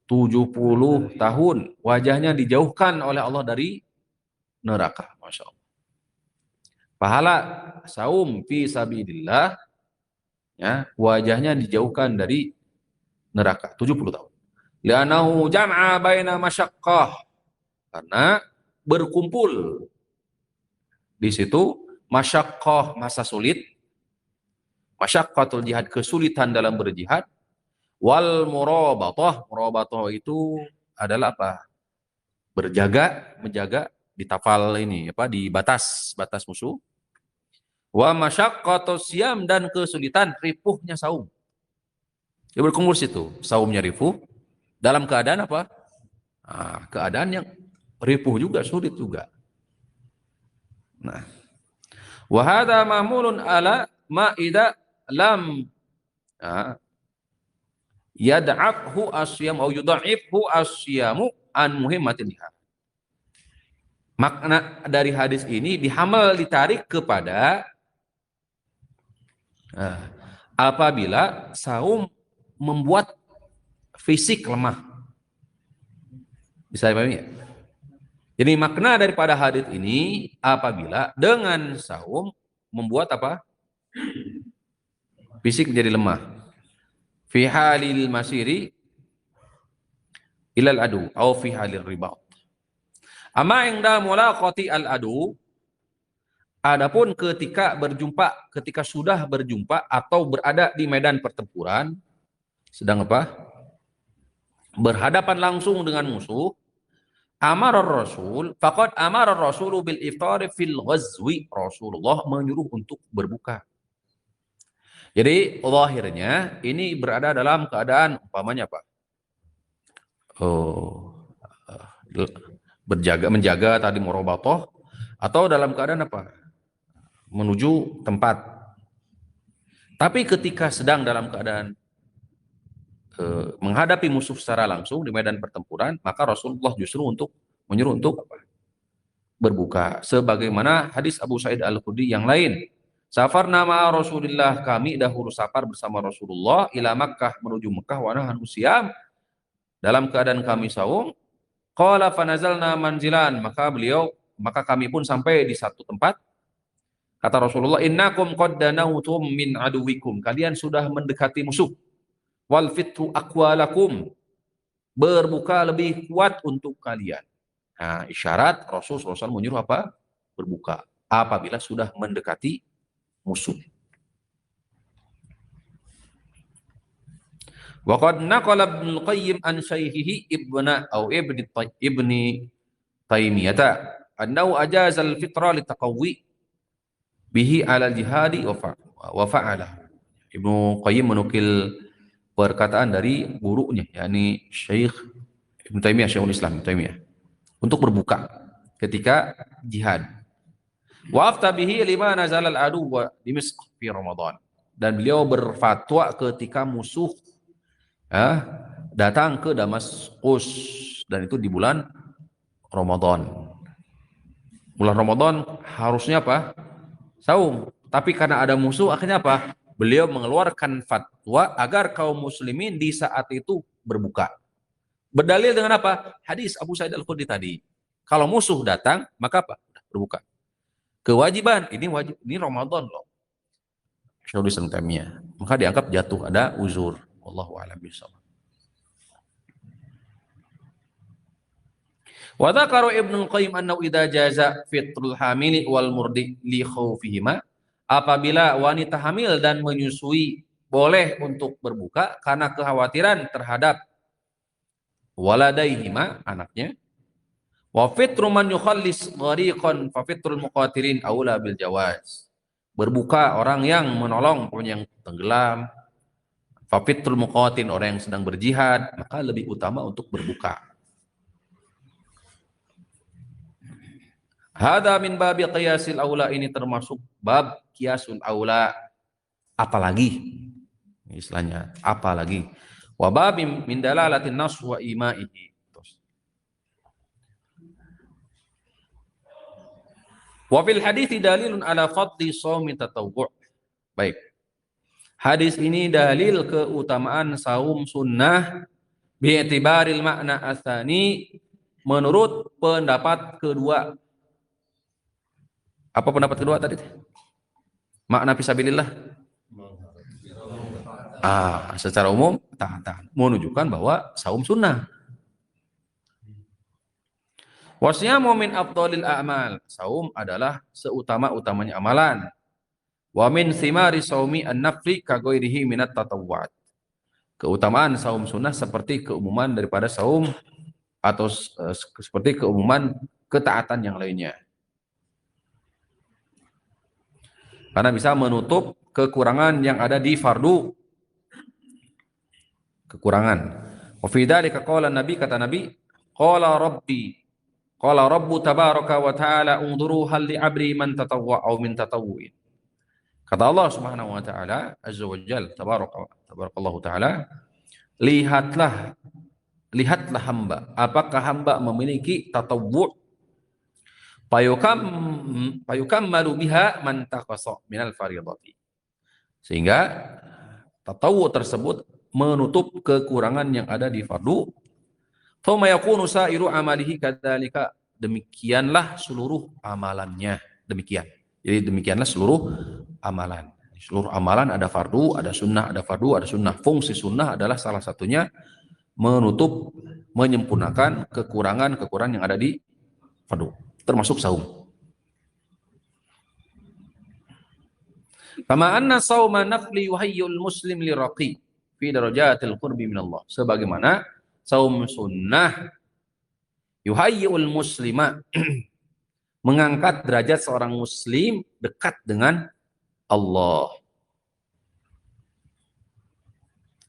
70 tahun wajahnya dijauhkan oleh Allah dari neraka. Masya Allah. Pahala saum fi sabilillah, ya, wajahnya dijauhkan dari neraka 70 tahun. Li'annahu jam'a baina masyaqqah, karena berkumpul di situ masyaqqah, masa sulit, masyaqqatul jihad, kesulitan dalam berjihad, wal murabatah itu adalah apa? Menjaga di tafal ini apa, di batas musuh. Wa masyaqqatus siyam, dan kesulitan ripuhnya saum. Dia berkumpul situ, saumnya ripuh dalam keadaan apa? Nah, keadaan yang ripuh juga, sulit juga. Nah, wa hadza ma'mulun ala ma idza lam yad'afhu asyam atau yudha'ifhu asyamu an muhimmatilha. Makna dari hadis ini dihamal, ditarik kepada apabila saum membuat fisik lemah. Bisa dipahami ya? Jadi makna daripada hadis ini apabila dengan saum membuat apa? Fisik menjadi lemah. Fi halil masiri ilal adu atau fi halil ribat. Ama inda mulaqati al adu, adapun ketika sudah berjumpa atau berada di medan pertempuran, sedang apa? Berhadapan langsung dengan musuh, amarar rasul, faqad amarar rasulu bil iftar fil ghazwi. Rasulullah menyuruh untuk berbuka. Jadi zahirnya ini berada dalam keadaan umpamanya apa? Menjaga tadi murabatoh, atau dalam keadaan apa? Menuju tempat. Tapi ketika sedang dalam keadaan menghadapi musuh secara langsung di medan pertempuran, maka Rasulullah justru menyuruh untuk apa? Berbuka. Sebagaimana hadis Abu Sa'id Al-Khudri yang lain. Safar nama Rasulullah, kami dahulu safar bersama Rasulullah ila Makkah, menuju Mekah, wa nahnu siyam, dalam keadaan kami saum. Qala fanazalna manzilan, maka kami pun sampai di satu tempat. Kata Rasulullah, innakum qad danautum min aduwikum, kalian sudah mendekati musuh. Wal fitru aqwalakum, berbuka lebih kuat untuk kalian. Nah, isyarat Rasulullah SAW menyuruh apa? Berbuka apabila sudah mendekati musuh. Wa qad naqala Ibnu Qayyim an syaikhihi ibni Taimiyah annahu ajaza al-fitra litaqawwi bihi 'ala al-jihadi wa fa'ala. Ibnu Qayyim menukil perkataan dari gurunya, yakni Syekh Ibnu Taimiyah, Syekhul Islam Ibnu Taimiyah, untuk berbuka ketika jihad. Wa afta bihi lima nazal al-adu wa Dimashq fi Ramadan. Dan beliau berfatwa ketika musuh datang ke Damaskus, dan itu di bulan Ramadan. Bulan Ramadan harusnya apa? Saum. Tapi karena ada musuh, akhirnya apa? Beliau mengeluarkan fatwa agar kaum muslimin di saat itu berbuka. Berdalil dengan apa? Hadis Abu Sa'id Al-Khudri tadi. Kalau musuh datang, maka apa? Berbuka. Kewajiban, ini wajib, ini Ramadan loh. Syaikhul Islam Taimiyah. Maka dianggap jatuh, ada uzur. Wallahu a'lam bishawab. Wa dzakara Ibnu Qayyim annahu idza jaza fitrul hamili wal murdi li khaufihima, apabila wanita hamil dan menyusui boleh untuk berbuka karena kekhawatiran terhadap waladaihima, anaknya. Wa fitru man yukhallis ghariqan fa fitrul muqatilin aula bil jawaz. Berbuka orang yang menolong yang tenggelam, fa fitrul muqatil orang yang sedang berjihad, maka lebih utama untuk berbuka. Hada min babi qiyasil aula, ini termasuk bab qiyasul aula, apalagi istilahnya apalagi. Wa babi min dalalatin nas wa imaihi. Wa fil hadithi dalilun ala fadli shaumi tatawwu'. Baik. Hadis ini dalil keutamaan saum sunnah bi'tibaril makna asani, menurut pendapat kedua. Apa pendapat kedua tadi? Makna fisabilillah. Secara umum taatan, menunjukkan bahwa saum sunnah. Wasyamu min afdhalil a'mal, saum adalah seutama-utamanya amalan. Wa min thimari saumi an-nafli ka ghairihi minat tatawwu'at. Keutamaan saum sunnah seperti keumuman daripada saum, atau seperti keumuman ketaatan yang lainnya. Karena bisa menutup kekurangan yang ada di fardu. Kekurangan. Wa fi dzalika qala Nabi, kata Nabi, qala Rabbu tabaraka wa ta'ala unduru hal li abri man tatawwa aw min tatawwu'in. Kata Allah Subhanahu wa ta'ala azza wa jalla, tabarakallahu ta'ala, lihatlah hamba, apakah hamba memiliki tatawwu' payukammalu biha man taqasa minal fardhati, sehingga tatawwu' tersebut menutup kekurangan yang ada di fardu. Thumma yakunu sa'iru amalihi kadzalika, demikianlah seluruh amalannya, demikian. Jadi demikianlah seluruh amalan. Seluruh amalan ada fardu, ada sunnah, ada fardu, ada sunnah. Fungsi sunnah adalah salah satunya menutup, menyempurnakan kekurangan yang ada di fardu, termasuk saum. Kama anna sauma nafli yuhayyul muslim liraqi fi darajatil qurbi minallah. Sebagaimana saum sunnah yuhayyul muslima mengangkat derajat seorang muslim dekat dengan Allah.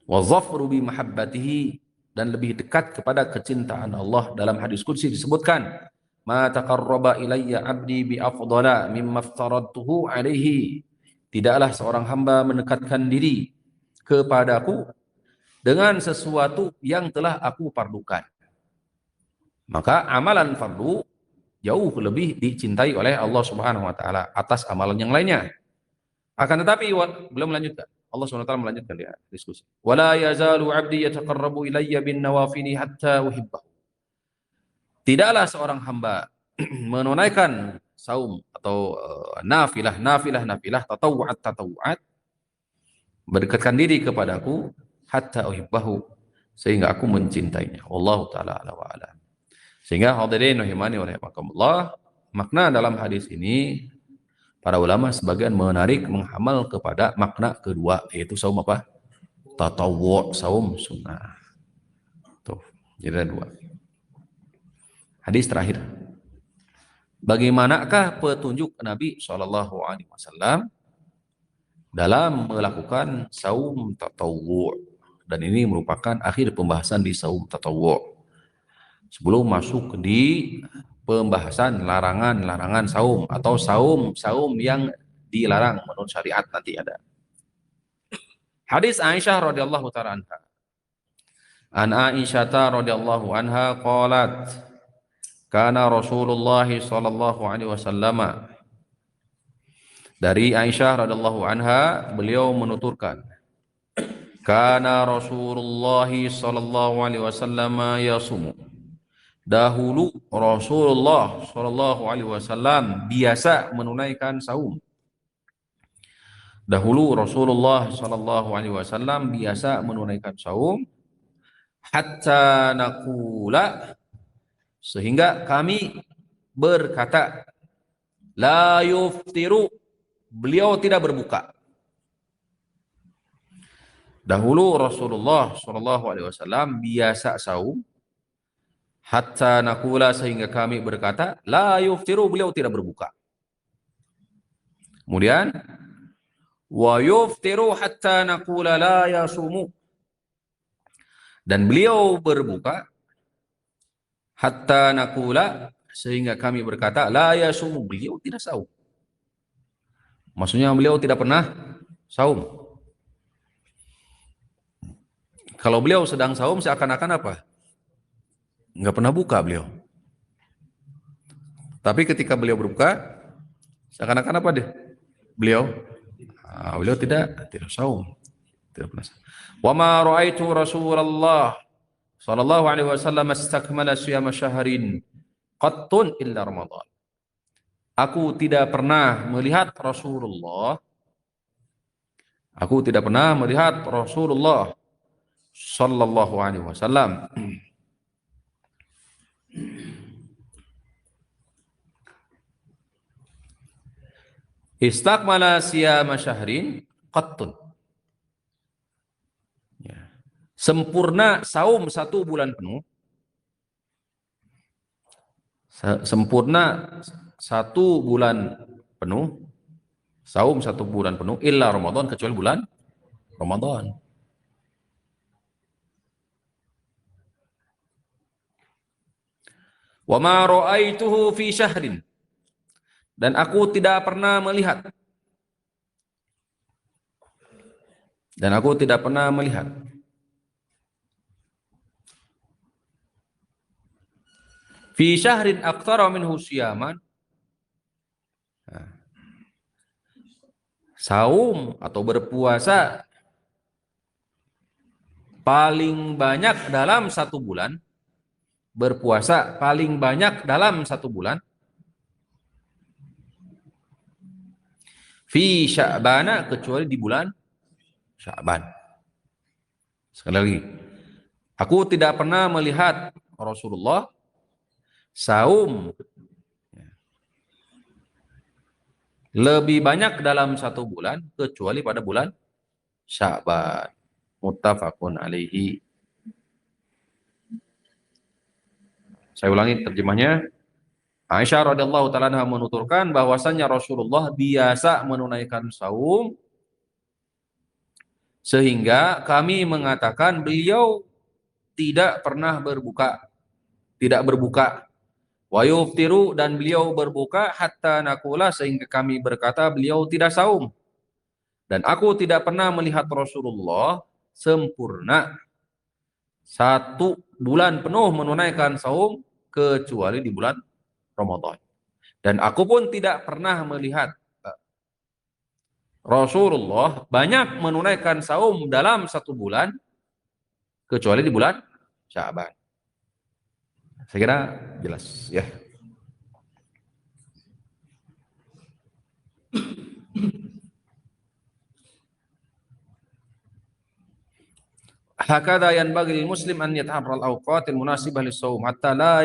Wa dhafru bi mahabbatihi, dan lebih dekat kepada kecintaan Allah. Dalam hadis qudsi disebutkan, ma taqarraba ilayya 'abdi bi afdala mimma aftaradtuhu alaihi. Tidaklah seorang hamba mendekatkan diri kepadaku dengan sesuatu yang telah aku fardukan. Maka amalan fardu jauh lebih dicintai oleh Allah Subhanahu wa taala atas amalan yang lainnya. Akan tetapi belum melanjutkan. Allah Subhanahu wa taala melanjutkan dia diskusi. Wala yazalu 'abdi yataqarrabu ilayya bin nawafili hatta uhibbahu. Tidaklah seorang hamba menunaikan saum atau nafilah tatawu'at berdekatkan diri kepadaku hatta uhibbahu, sehingga aku mencintainya. Wallahu taala ala wa alam. Sehingga hadirin rahimani wa rahimakumullah, makna dalam hadis ini para ulama sebagian menarik, menghamal kepada makna kedua, yaitu saum apa? tatawwu' saum sunnah. Tuh, jadi ada dua. Hadis terakhir. Bagaimanakah petunjuk Nabi SAW dalam melakukan saum tatawwu'? Dan ini merupakan akhir pembahasan di saum tatawwu'. Sebelum masuk di pembahasan larangan-larangan saum atau saum yang dilarang menurut syariat nanti ada. Hadis Aisyah radhiyallahu taala anha. An Aisyah radhiyallahu anha qalat kana Rasulullah sallallahu alaihi wasallam. Dari Aisyah radhiyallahu anha beliau menuturkan kana Rasulullah sallallahu alaihi wasallam yasumu. Dahulu Rasulullah sallallahu alaihi wasallam biasa menunaikan saum. Dahulu Rasulullah sallallahu alaihi wasallam biasa menunaikan saum hatta naqula, sehingga kami berkata la yuftiru, beliau tidak berbuka. Dahulu Rasulullah sallallahu alaihi wasallam biasa saum hatta naqula, sehingga kami berkata la yuftiru, beliau tidak berbuka. Kemudian wa yuftiru hatta naqula la yasumu, dan beliau berbuka hatta naqula, sehingga kami berkata la yasumu, beliau tidak saum. Maksudnya beliau tidak pernah saum. Kalau beliau sedang saum seakan-akan apa? Enggak pernah buka beliau. Tapi ketika beliau berbuka seakan-akan apa deh? Beliau tidak saum, tidak pernah saum. Wa ma ra'aitu Rasulullah sallallahu alaihi wasallam istakmala siyama syahrin qattun illa Ramadan. Aku tidak pernah melihat Rasulullah sallallahu alaihi wasallam istakmala siyama syahrin qattun, ya, sempurna saum 1 bulan penuh, sempurna 1 bulan penuh, saum 1 bulan penuh, illa Ramadan, kecuali bulan Ramadan. Wa ma ra'aituhu fi syahrin, dan aku tidak pernah melihat fi syahrin aktsara minhu siyaman, saum atau berpuasa paling banyak dalam 1 bulan, berpuasa paling banyak dalam 1 bulan, fi Sya'bana, kecuali di bulan Sya'ban. Sekali lagi, aku tidak pernah melihat Rasulullah saum lebih banyak dalam 1 bulan kecuali pada bulan Sya'ban. Muttafaqun alaihi. Saya ulangi terjemahnya. Aisyah radhiyallahu taala anha menuturkan bahwasannya Rasulullah biasa menunaikan saum sehingga kami mengatakan beliau tidak pernah berbuka, tidak berbuka. Wa yuftiru, dan beliau berbuka, hatta naqula, sehingga kami berkata beliau tidak saum. Dan aku tidak pernah melihat Rasulullah sempurna 1 bulan penuh menunaikan saum kecuali di bulan Ramadan. Dan aku pun tidak pernah melihat Rasulullah banyak menunaikan saum dalam 1 bulan kecuali di bulan Sya'ban. Saya kira jelas ya. Hakadha yanbaghi lil muslim an yataharra al awqat al munasibah lis shaum hatta la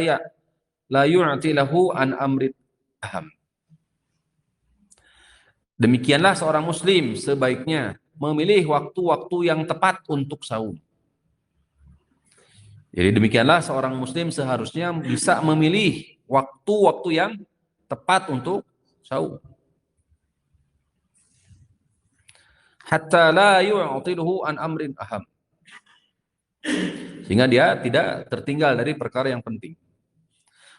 yu'ti lahu an amri aham. Demikianlah seorang muslim sebaiknya memilih waktu-waktu yang tepat untuk saum. Jadi demikianlah seorang muslim seharusnya bisa memilih waktu-waktu yang tepat untuk saum. Hatta la yu'tiluhu an amrin aham. Sehingga dia tidak tertinggal dari perkara yang penting.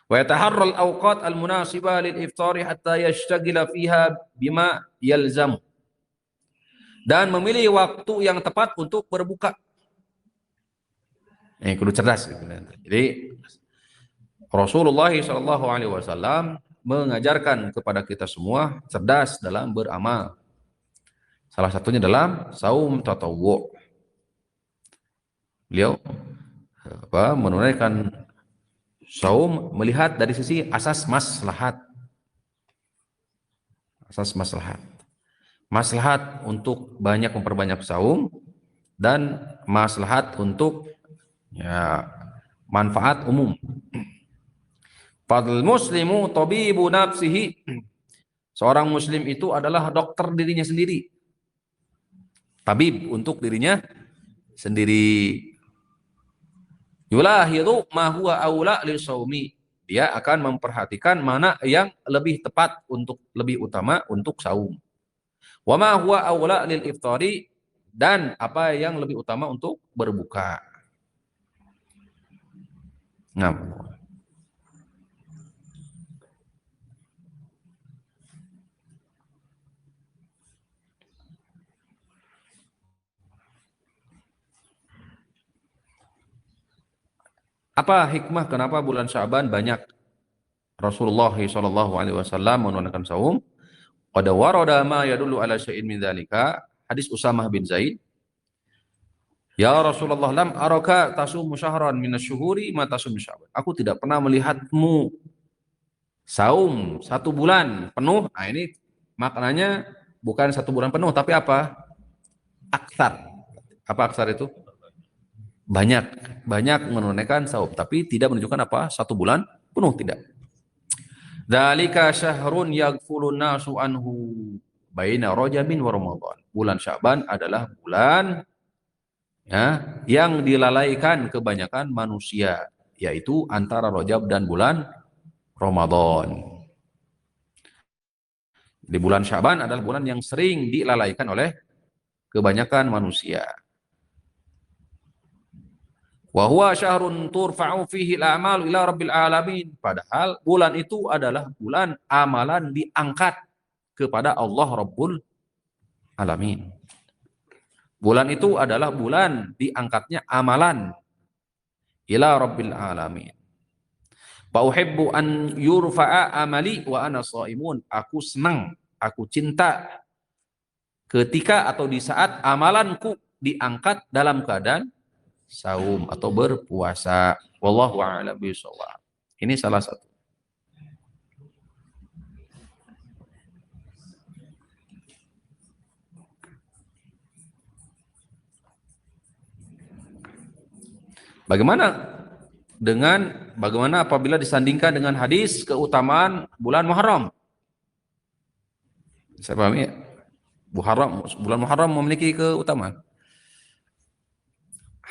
Wa yataharral awqat al-munasibah lil iftari hatta yashtagila fiha bima yalzam. Dan memilih waktu yang tepat untuk berbuka. Kudu cerdas. Jadi Rasulullah SAW mengajarkan kepada kita semua cerdas dalam beramal. Salah satunya dalam saum tatawwu. Beliau menunaikan saum melihat dari sisi asas maslahat. Asas maslahat. Maslahat untuk memperbanyak saum dan maslahat untuk manfaat umum. Fadl muslimu tabibu nafsihi. Seorang muslim itu adalah dokter dirinya sendiri. Tabib untuk dirinya sendiri. Yulahidu ma huwa aula lisaumi. Dia akan memperhatikan mana yang lebih tepat lebih utama untuk saum. Wa ma huwa aula lil iftari, dan apa yang lebih utama untuk berbuka. Nah, apa hikmah kenapa bulan Sya'ban banyak Rasulullah SAW menunaikan saum? Qad warada ma yadullu ala syai'in min dzalika. Hadis Usamah bin Zaid. Ya Rasulullah, lam araka tasumu syahran minasyuhuri ma tasum Sya'ban. Aku tidak pernah melihatmu saum 1 bulan penuh. Nah, ini maknanya bukan 1 bulan penuh, tapi apa? Aksar. Apa aksar itu? Banyak menunaikan saum, tapi tidak menunjukkan apa? 1 bulan penuh, tidak. Dzalika syahrun yaghfulun nasu anhu baina Rajabin wa Ramadan. Bulan Sya'ban adalah bulan yang dilalaikan kebanyakan manusia, yaitu antara Rajab dan bulan Ramadan. Di bulan Sya'ban adalah bulan yang sering dilalaikan oleh kebanyakan manusia. Wa huwa syahrun turfa'u fihi al-a'malu ila rabbil alamin. Padahal bulan itu adalah bulan amalan diangkat kepada Allah Rabbul Alamin. Bulan itu adalah bulan diangkatnya amalan ila rabbil alamin. Fa uhibbu an yurfa'a amali wa ana shaimun. Aku senang, aku cinta ketika atau di saat amalanku diangkat dalam keadaan saum atau berpuasa. Wallahu a'lam bishawab. Ini salah satu. Bagaimana apabila disandingkan dengan hadis keutamaan bulan Muharram? Saya pahami ya? Bulan Muharram memiliki keutamaan.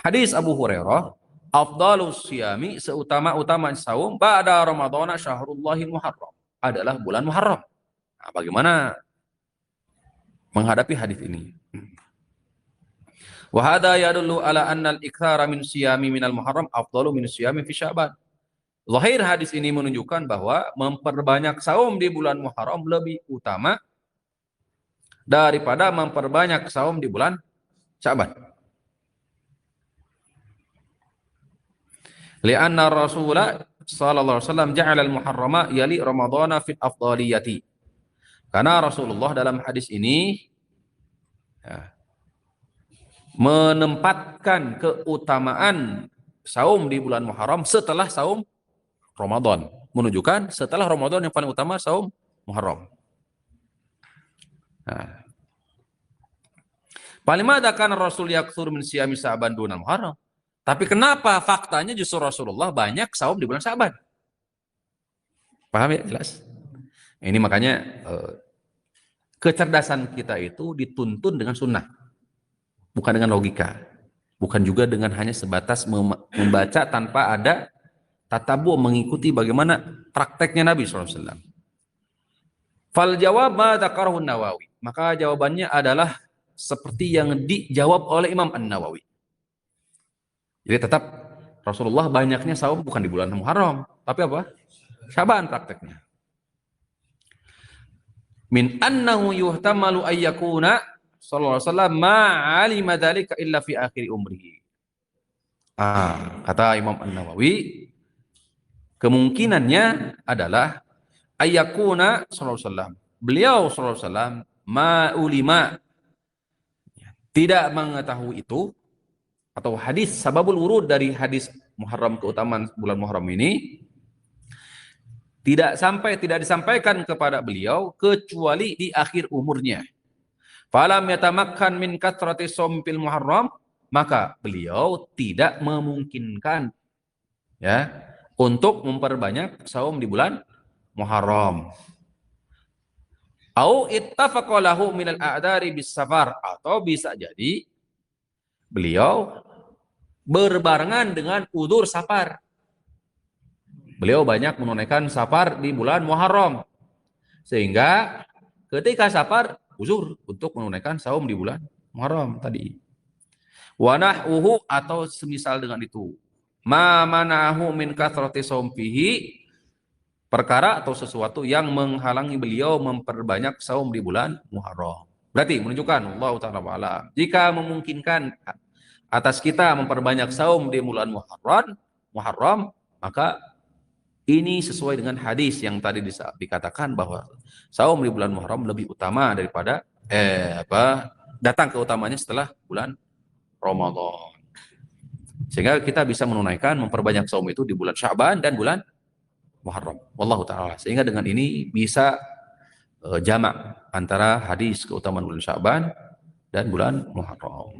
Hadis Abu Hurairah, afdalus siyami, seutama-utama saum ba'da Ramadhana syahrullahil Muharram, adalah bulan Muharram. Nah, bagaimana menghadapi hadis ini? Wa hadha yadullu ala anna al-ikthara min siyami minal Muharram afdalu min siyami fi Sya'ban. Zahir hadis ini menunjukkan bahwa memperbanyak saum di bulan Muharram lebih utama daripada memperbanyak saum di bulan Sya'ban. Lianna Rasulullah sallallahu alaihi wasallam ja'ala al-muharrama yali Ramadhana fil afdaliyati. Karena Rasulullah dalam hadis ini menempatkan keutamaan saum di bulan Muharram setelah saum Ramadan, menunjukkan setelah Ramadan yang paling utama saum Muharram. Palimada kana Rasul yakthur min siyami Sya'ban dunal Muharram. Tapi kenapa faktanya justru Rasulullah banyak saum di bulan Sya'ban? Paham ya? Jelas. Ini makanya kecerdasan kita itu dituntun dengan sunnah. bukan dengan logika, bukan juga dengan hanya sebatas membaca tanpa ada tatabu mengikuti bagaimana prakteknya Nabi SAW. Fal jawab ma dzakarahu Nawawi. Maka jawabannya adalah seperti yang dijawab oleh Imam An-Nawawi. Jadi tetap Rasulullah banyaknya saum bukan di bulan Muharram, tapi apa? Syaban prakteknya. Min annahu yuhtamalu ayyakuna sallallahu alaihi wasallam ma alima dzalika illa fi akhir umrihi. Kata Imam An-Nawawi, kemungkinannya adalah ayyakuna sallallahu alaihi wasallam. Beliau sallallahu alaihi wasallam ma ulima, tidak mengetahui itu, atau hadis sababul wurud dari hadis Muharram, keutamaan bulan Muharram ini tidak disampaikan kepada beliau kecuali di akhir umurnya. Falam yatamakkan min kathrati shaum fil Muharram, maka beliau tidak memungkinkan ya untuk memperbanyak saum di bulan Muharram. Au ittafaqa lahu minal a'dari bis safar, atau bisa jadi beliau berbarengan dengan udzur safar. Beliau banyak menunaikan safar di bulan Muharram, sehingga ketika safar uzur untuk menunaikan saum di bulan Muharram tadi. Wa nahwuhu, atau semisal dengan itu. Ma manahu min kathrati saum fihi, perkara atau sesuatu yang menghalangi beliau memperbanyak saum di bulan Muharram. Berarti menunjukkan Allah Ta'ala alam, jika memungkinkan atas kita memperbanyak saum di bulan Muharram, maka ini sesuai dengan hadis yang tadi dikatakan bahwa saum di bulan Muharram lebih utama daripada datang keutamanya setelah bulan Ramadan. Sehingga kita bisa menunaikan memperbanyak saum itu di bulan Sya'ban dan bulan Muharram. Wallahu ta'ala. Sehingga dengan ini bisa jamak antara hadis keutamaan bulan Sya'ban dan bulan Muharram.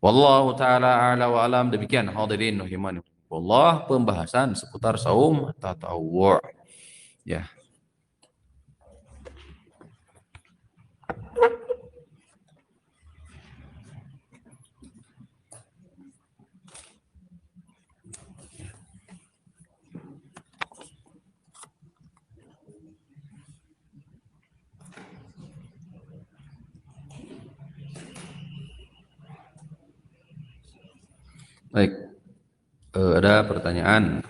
Wallahu ta'ala a'la wa alam. Demikian hadirin rahimani Allah, pembahasan seputar saum tatawwu'. Ya. Baik. Ada pertanyaan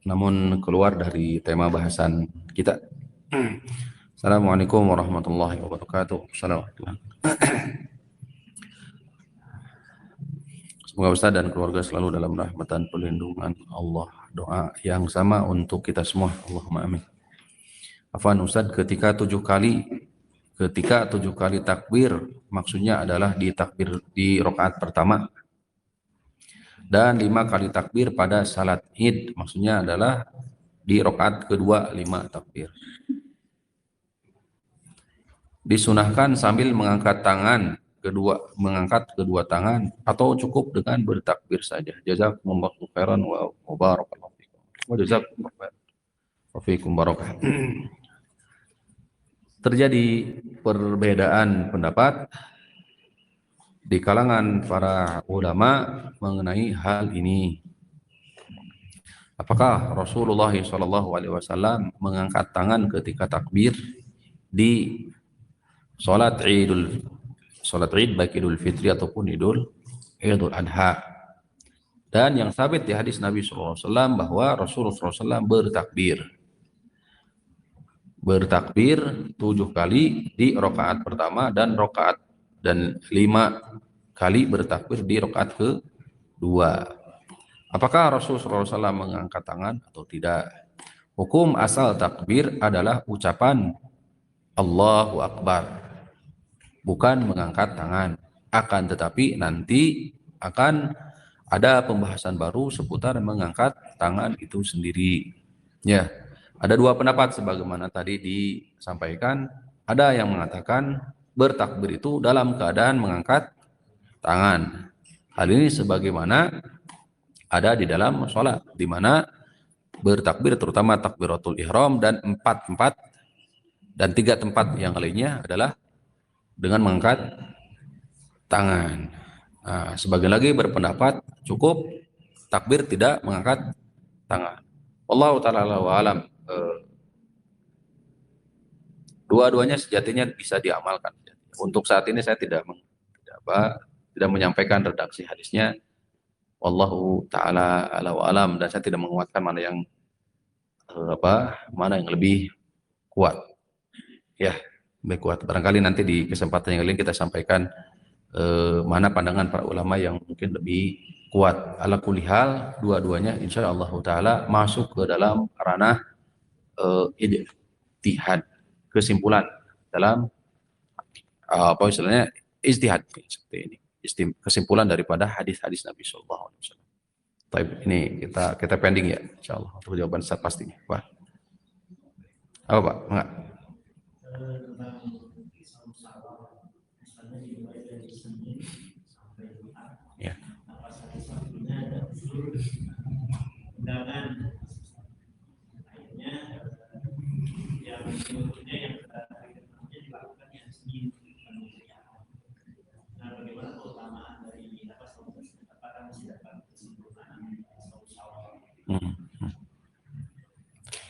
namun keluar dari tema bahasan kita. Assalamualaikum warahmatullahi wabarakatuh. Assalamualaikum. Semoga Ustaz dan keluarga selalu dalam rahmatan perlindungan Allah. Doa yang sama untuk kita semua. Allahumma amin. Afwan Ustaz, ketika tujuh kali takbir, maksudnya adalah di takbir di rakaat pertama, dan 5 kali takbir pada salat Id, maksudnya adalah di rakaat kedua 5 takbir. Disunahkan sambil mengangkat kedua tangan, atau cukup dengan bertakbir saja. Jazakumullahu khairan wa barakallahu fikum. Wa jazakumullahu fikum barakah. Terjadi perbedaan pendapat di kalangan para ulama mengenai hal ini. Apakah Rasulullah SAW mengangkat tangan ketika takbir di sholat Id baik Idul Fitri ataupun Idul Adha? Dan yang sabit di hadis Nabi SAW bahwa Rasulullah SAW bertakbir 7 kali di rakaat pertama dan 5 kali bertakbir di rakaat kedua. Apakah Rasulullah SAW mengangkat tangan atau tidak? Hukum asal takbir adalah ucapan Allahu Akbar, bukan mengangkat tangan. Akan tetapi nanti akan ada pembahasan baru seputar mengangkat tangan itu sendiri. Ya, ada 2 pendapat sebagaimana tadi disampaikan. Ada yang mengatakan bertakbir itu dalam keadaan mengangkat tangan. Hal ini sebagaimana ada di dalam sholat, di mana bertakbir terutama takbiratul ihram dan 3 tempat yang lainnya adalah dengan mengangkat tangan. Nah, sebagian lagi berpendapat cukup takbir tidak mengangkat tangan. Wallahu taala alam. Dua-duanya sejatinya bisa diamalkan. Untuk saat ini saya tidak menyampaikan redaksi hadisnya. Wallahu taala alam, dan saya tidak menguatkan mana yang lebih kuat. Ya, lebih kuat. Barangkali nanti di kesempatan yang lain kita sampaikan mana pandangan para ulama yang mungkin lebih kuat. Ala kulli hal, dua-duanya insya Allah taala masuk ke dalam ranah ijtihad, kesimpulan dalam apa istilahnya ijtihad seperti ini. Kesimpulan daripada hadis-hadis Nabi Sallallahu Alaihi Wasallam. Baik, ini kita pending ya, insya Allah untuk jawaban saat pastinya. Pak, apa Pak? Enggak. Ya.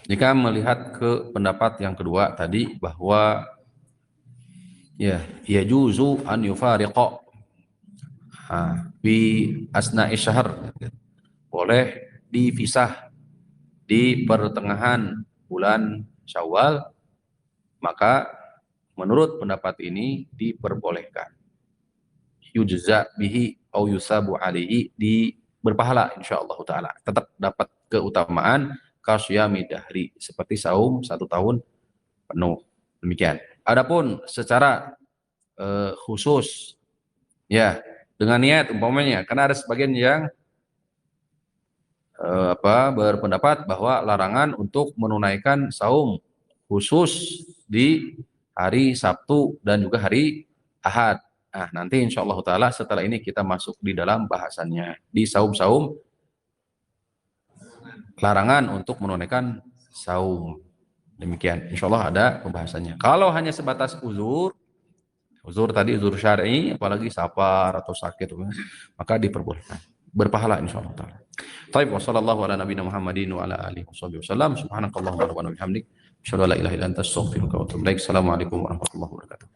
Jika melihat ke pendapat yang kedua tadi bahwa ya juzu an yufariqa bi asna'i syahr, boleh dipisah di pertengahan bulan Syawal, maka menurut pendapat ini diperbolehkan. Yujza bihi au yusabu alaihi, berpahala insyaallah taala, tetap dapat keutamaan kasyami dahri, seperti saum 1 tahun penuh. Demikian. Adapun secara khusus ya dengan niat umpamanya, karena ada sebagian yang berpendapat bahwa larangan untuk menunaikan saum khusus di hari Sabtu dan juga hari Ahad. Nah, nanti insya Allah taala setelah ini kita masuk di dalam bahasannya di saum-saum, larangan untuk menunaikan saum. Demikian, insya Allah ada pembahasannya. Kalau hanya sebatas uzur tadi, uzur syar'i, apalagi safar atau sakit, maka diperbolehkan, berpahala insya Allah taala. Taib, wa sallallahu ala nabiyina Muhammadin wa ala alihi wasallam. Subhanakallahumma wa bihamdik, asyhadu an la ilaha illa anta, astaghfiruka wa atubu ilaik. Assalamualaikum warahmatullahi wabarakatuh.